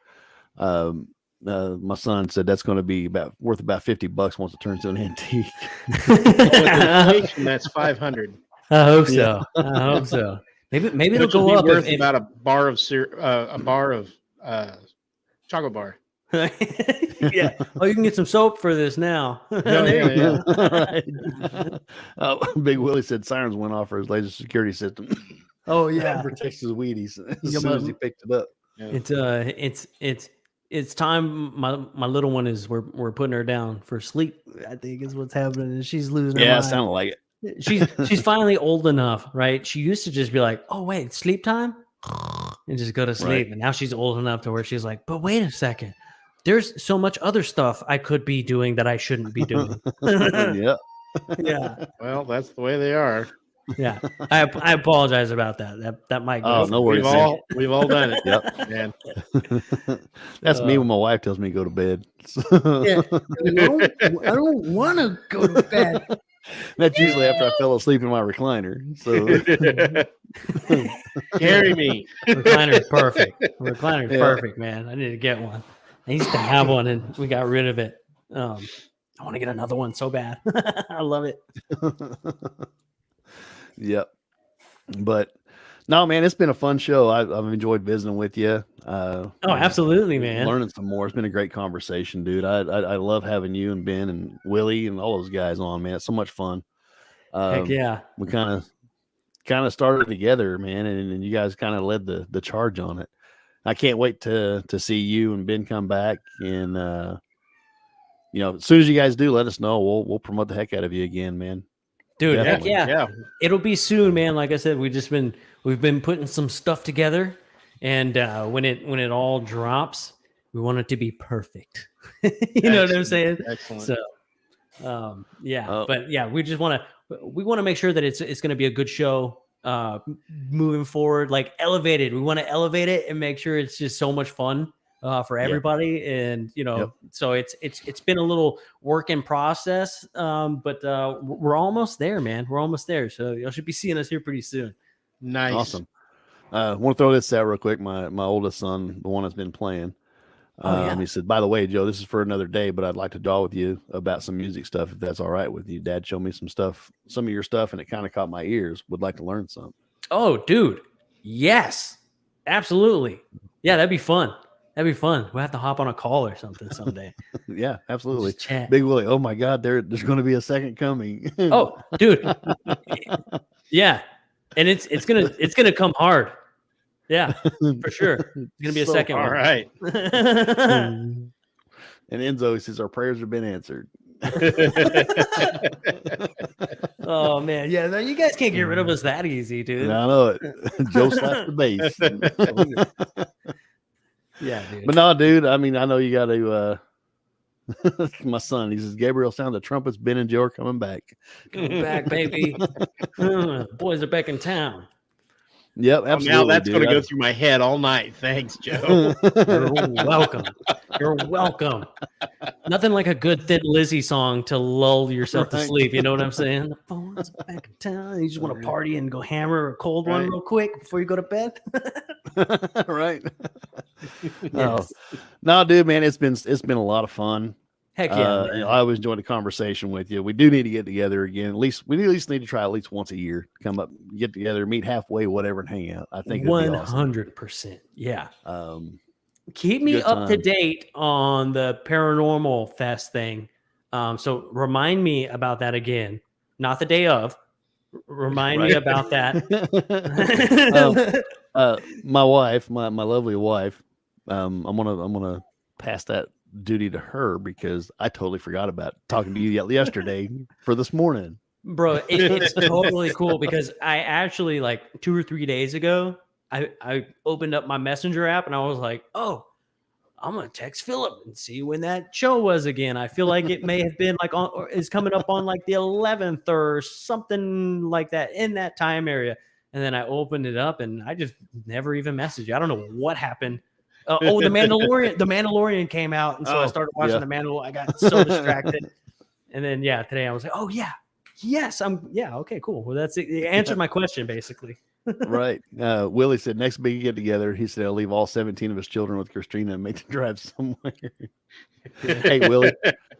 A: My son said that's going to be worth about $50 once it turns into an antique.
B: With inflation, that's 500.
C: I hope so. I hope so. Maybe it'll go up
B: worth about a bar of chocolate bar.
C: Yeah. Oh, you can get some soap for this now.
B: Yeah.
A: Big Willie said sirens went off for his laser security system.
C: Oh yeah,
A: protects his Wheaties as soon as he picked it up.
C: Yeah. It's time. My little one we're putting her down for sleep. I think is what's happening. She's losing her mind.
A: Yeah, sounded like it.
C: She's finally old enough, right? She used to just be like, "Oh wait, it's sleep time," and just go to sleep. Right. And now she's old enough to where she's like, "But wait a second, there's so much other stuff I could be doing that I shouldn't be doing."
A: Yeah.
C: Yeah.
B: Well, that's the way they are.
C: Yeah. I apologize about that. That might go.
A: Oh, no worries.
B: We've all done it.
A: Yep.
B: Man.
A: That's me when my wife tells me to go to bed.
C: Yeah. I don't want to go to bed.
A: That's usually after I fell asleep in my recliner. So
B: carry me.
C: Recliner is perfect. Recliner is perfect, man. I need to get one. I used to have one and we got rid of it. I want to get another one so bad. I love it.
A: Yep. But no, man, it's been a fun show. I've enjoyed visiting with you.
C: Absolutely, man.
A: Learning some more. It's been a great conversation, dude. I love having you and Ben and Willie and all those guys on, man. It's so much fun.
C: Heck yeah.
A: We kind of started together, man, and you guys kind of led the charge on it. I can't wait to see you and Ben come back, and as soon as you guys do, let us know. We'll promote the heck out of you again, man.
C: Dude, heck yeah. It'll be soon, man. Like I said, we've been putting some stuff together, and when it all drops, we want it to be perfect. You know what I'm saying?
B: Excellent.
C: So, but yeah, we want to make sure that it's going to be a good show moving forward, like elevated. We want to elevate it and make sure it's just so much fun for everybody. And so it's been a little work in process, but we're almost there, man. We're almost there. So y'all should be seeing us here pretty soon.
B: Nice.
A: Awesome. I want to throw this out real quick. My oldest son, the one that's been playing, he said, by the way, Joe, this is for another day, but I'd like to draw with you about some music stuff, if that's all right with you. Dad showed me some of your stuff, and it kind of caught my ears. Would like to learn some.
C: Oh, dude. Yes, absolutely. Yeah, that'd be fun. That'd be fun. We'll have to hop on a call or something someday.
A: Yeah, absolutely. Big Willie. Oh my God, there's going to be a second coming.
C: Oh, dude. Yeah, and it's gonna come hard. Yeah, for sure. It's gonna be a second one.
B: All right.
A: And Enzo says our prayers have been answered.
C: Oh man, yeah. No, you guys can't get rid of us that easy, dude.
A: I know it. Joe slapped the bass.
C: Yeah, dude.
A: But no, dude. I mean, I know you got to. My son, he says, Gabriel, sound the trumpets. Ben and Joe are coming back.
C: Coming back, baby. Boys are back in town.
A: Yep, absolutely.
B: Now that's going to go through my head all night. Thanks, Joe.
C: You're welcome. You're welcome. Nothing like a good Thin Lizzy song to lull yourself to sleep. You know what I'm saying? The boys are back in town. You just want to party and go hammer a cold one real quick before you go to bed.
A: Right. No, dude, man, it's been a lot of fun.
C: Heck yeah.
A: I always enjoyed the conversation with you. We do need to get together again. We at least need to try at least once a year. Come up, get together, meet halfway, whatever, and hang out. I think
C: 100%. Yeah. Keep me
A: good
C: up to
A: time.
C: date on the Paranormal Fest thing. So remind me about that again. Not the day of. Remind me about that.
A: My wife, my lovely wife, I'm gonna pass that duty to her because I totally forgot about talking to you yesterday for this morning.
C: Bro, it's totally cool because I actually, like 2 or 3 days ago, I opened up my Messenger app and I was like, oh, I'm gonna text Philip and see when that show was again. I feel like it may have been like is coming up on like the 11th or something like that in that time area. And then I opened it up and I just never even messaged you. I don't know what happened. The Mandalorian came out, and so I started watching The Mandalorian. I got so distracted, and then today I was like, oh yeah, Yes, yeah, okay, cool. Well, that's it. You answered my question basically.
A: Right. Willie said next big get together, he said he'll leave all 17 of his children with Christina and make them drive somewhere. Hey, Willie,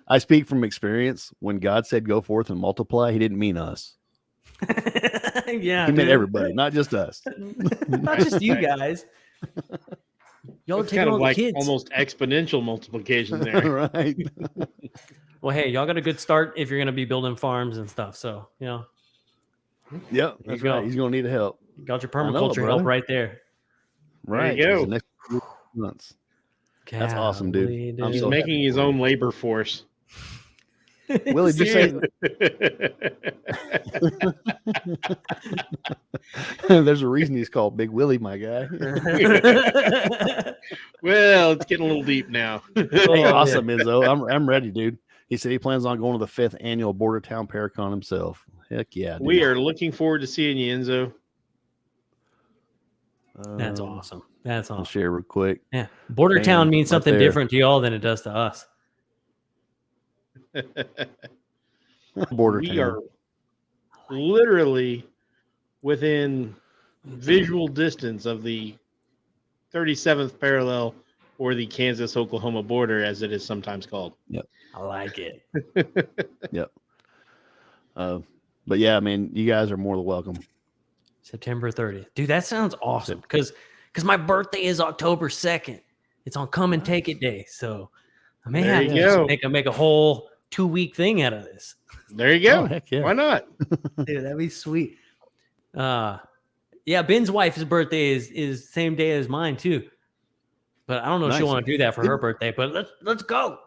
A: I speak from experience. When God said go forth and multiply, he didn't mean us.
C: Yeah,
A: he meant everybody, not just us.
C: Not just you guys. Y'all
B: It's
C: taking
B: kind of
C: all
B: like
C: the kids.
B: almost exponential multiplication there.
A: Right.
C: Well, hey, y'all got a good start if you're going to be building farms and stuff. So,
A: Yep, that's right. He's going to need help.
C: You got your permaculture help right there.
A: Right.
B: There you go.
A: The next months. That's awesome, dude.
B: He's making his own labor force.
A: Willie, just say there's a reason he's called Big Willie, my guy.
B: Well, it's getting a little deep now.
A: Hey, awesome, Enzo. I'm ready, dude. He said he plans on going to the 5th annual Border Town Paracon himself. Heck yeah. Dude.
B: We are looking forward to seeing you, Enzo.
C: That's awesome. That's awesome.
A: I'll share real quick.
C: Yeah. Border Town means something different to y'all than it does to us.
A: Border
B: we
A: Town.
B: are literally within visual distance of the 37th parallel or the Kansas-Oklahoma border, as it is sometimes called.
A: Yep.
C: I like it.
A: Yep. But yeah, man, you guys are more than welcome.
C: September 30th. Dude, that sounds awesome. Because my birthday is October 2nd. It's on Come and Take It Day. So I may have to make a whole 2-week thing out of this.
B: There you go.
A: Oh, heck yeah.
B: Why not?
C: Dude, that'd be sweet. Yeah, Ben's wife's birthday is same day as mine too. But I don't know if she'll want to do that for her birthday, but let's go.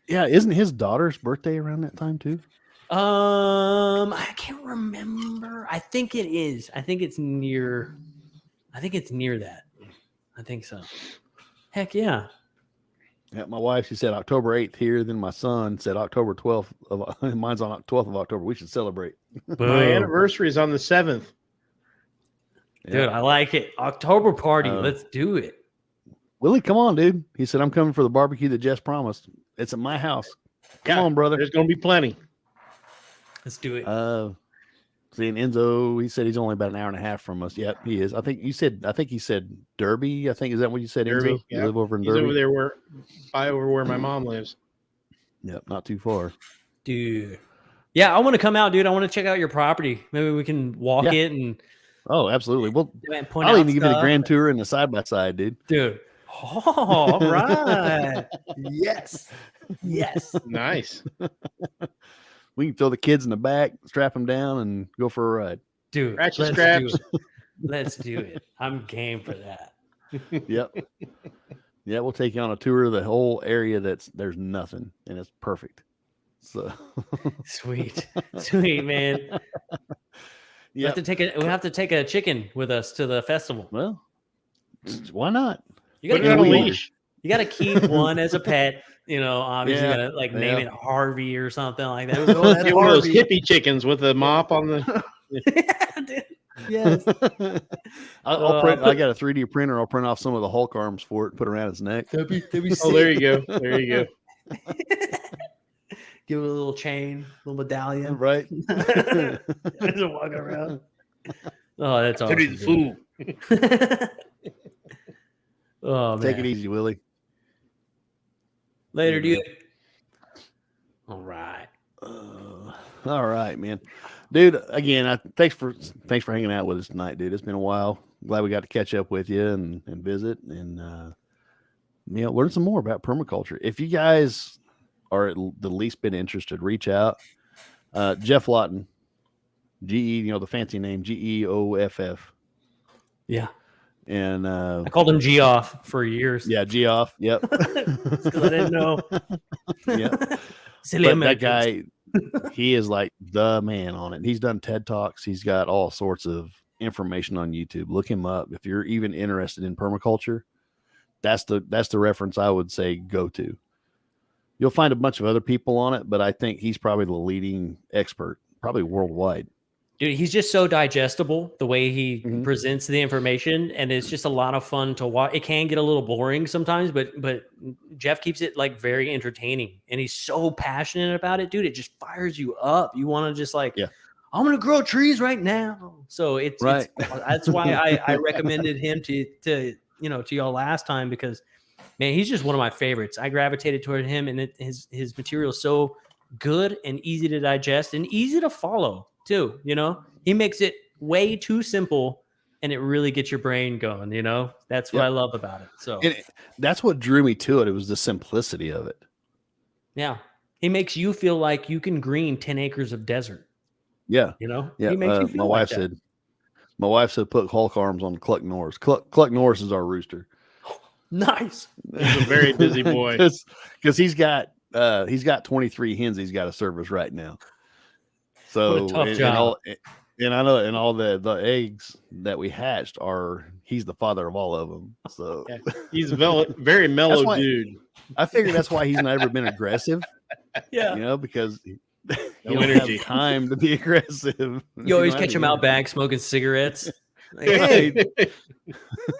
A: Yeah, isn't his daughter's birthday around that time too?
C: I can't remember. I think it is. I think it's near that. I think so. Heck yeah.
A: Yeah, my wife, she said October 8th here. Then my son said October 12th. Mine's on 12th of October. We should celebrate.
B: My anniversary is on the 7th.
C: Dude, I like it. October party. Let's do it.
A: Willie, come on, dude. He said, I'm coming for the barbecue that Jess promised. It's at my house. Come on, brother.
B: There's going to be plenty.
C: Let's do it.
A: Seeing Enzo, he said he's only about an hour and a half from us. Yep, he is. I think he said Derby. I think, is that what you said,
B: Derby,
A: Enzo?
B: yeah.
A: You live over in
B: He's
A: Derby?
B: over there where my mom lives.
A: Yep, not too far.
C: Dude. Yeah, I want to come out, dude. I want to check out your property. Maybe we can walk it and
A: oh, absolutely. Well, I'll even give you the grand tour and the side-by-side, dude.
C: Dude. Oh, all right. Yes. Yes.
B: Nice.
A: We can throw the kids in the back, strap them down, and go for a ride.
C: Dude,
B: let's do it.
C: Let's do it. I'm game for that.
A: Yep. Yeah, we'll take you on a tour of the whole area there's nothing, and it's perfect. So
C: sweet, man. We have to take a chicken with us to the festival.
A: Well, why not?
B: You got to get a leash.
C: You got to keep one as a pet. You know, obviously, you got to name it Harvey or something like that.
B: Get one of those hippie chickens with a mop on the.
C: Yeah, dude. Yes.
A: I'll print. I got a 3D printer. I'll print off some of the Hulk arms for it and put it around his neck.
C: That'd be
B: oh, there you go. There you go.
C: Give it a little chain, little medallion.
A: Right.
C: Just walking around. Oh, that's awesome.
B: The fool.
C: Oh, man.
A: Take it easy, Willie.
C: Later, dude. All right.
A: All right, man. Dude, again, thanks for hanging out with us tonight, dude. It's been a while. Glad we got to catch up with you and visit and learn some more about permaculture. If you guys are at the least bit interested, reach out. Jeff Lawton, GE, the fancy name, GEOFF.
C: Yeah.
A: And
C: I called him Geoff for years.
A: Yeah, Geoff. Yep.
C: Because I didn't know.
A: Yeah.
C: Silly
A: but that guy, he is like the man on it. He's done TED Talks. He's got all sorts of information on YouTube. Look him up. If you're even interested in permaculture, that's the reference I would say go to. You'll find a bunch of other people on it, but I think he's probably the leading expert, probably worldwide.
C: Dude, he's just so digestible the way he presents the information, and it's just a lot of fun to watch. It can get a little boring sometimes, but Jeff keeps it like very entertaining, and he's so passionate about it, dude. It just fires you up. You want to just like, I'm gonna grow trees right now. So it's that's why I recommended him to y'all last time, because man, he's just one of my favorites. I gravitated toward him, and his material is so good and easy to digest and easy to follow too. He makes it way too simple, and it really gets your brain going. That's what I love about it. So
A: that's what drew me to it. It was the simplicity of it.
C: Yeah, he makes you feel like you can green 10 acres of desert.
A: Yeah,
C: yeah. He makes you feel
A: my wife said put Hulk arms on Cluck Norris. Cluck Norris is our rooster.
C: Nice.
B: He's a very busy boy
A: because he's got 23 hens he's got to service right now. So
C: what a tough job.
A: And I know, and all the eggs that we hatched he's the father of all of them. So
B: he's a very mellow dude.
A: I figured that's why he's never been aggressive.
C: Yeah,
A: because
B: no
A: energy. Have time to be aggressive.
C: You always catch him out back smoking cigarettes. Like, hey,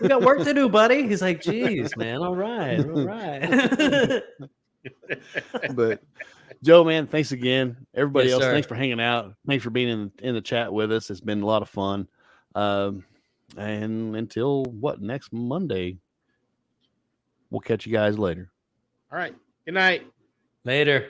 C: we got work to do, buddy. He's like, geez, man. All right.
A: But Joe, man, thanks again. Everybody else,
C: sir.
A: Thanks for hanging out. Thanks for being in the chat with us. It's been a lot of fun. And until next Monday, we'll catch you guys later.
B: All right. Good night.
C: Later.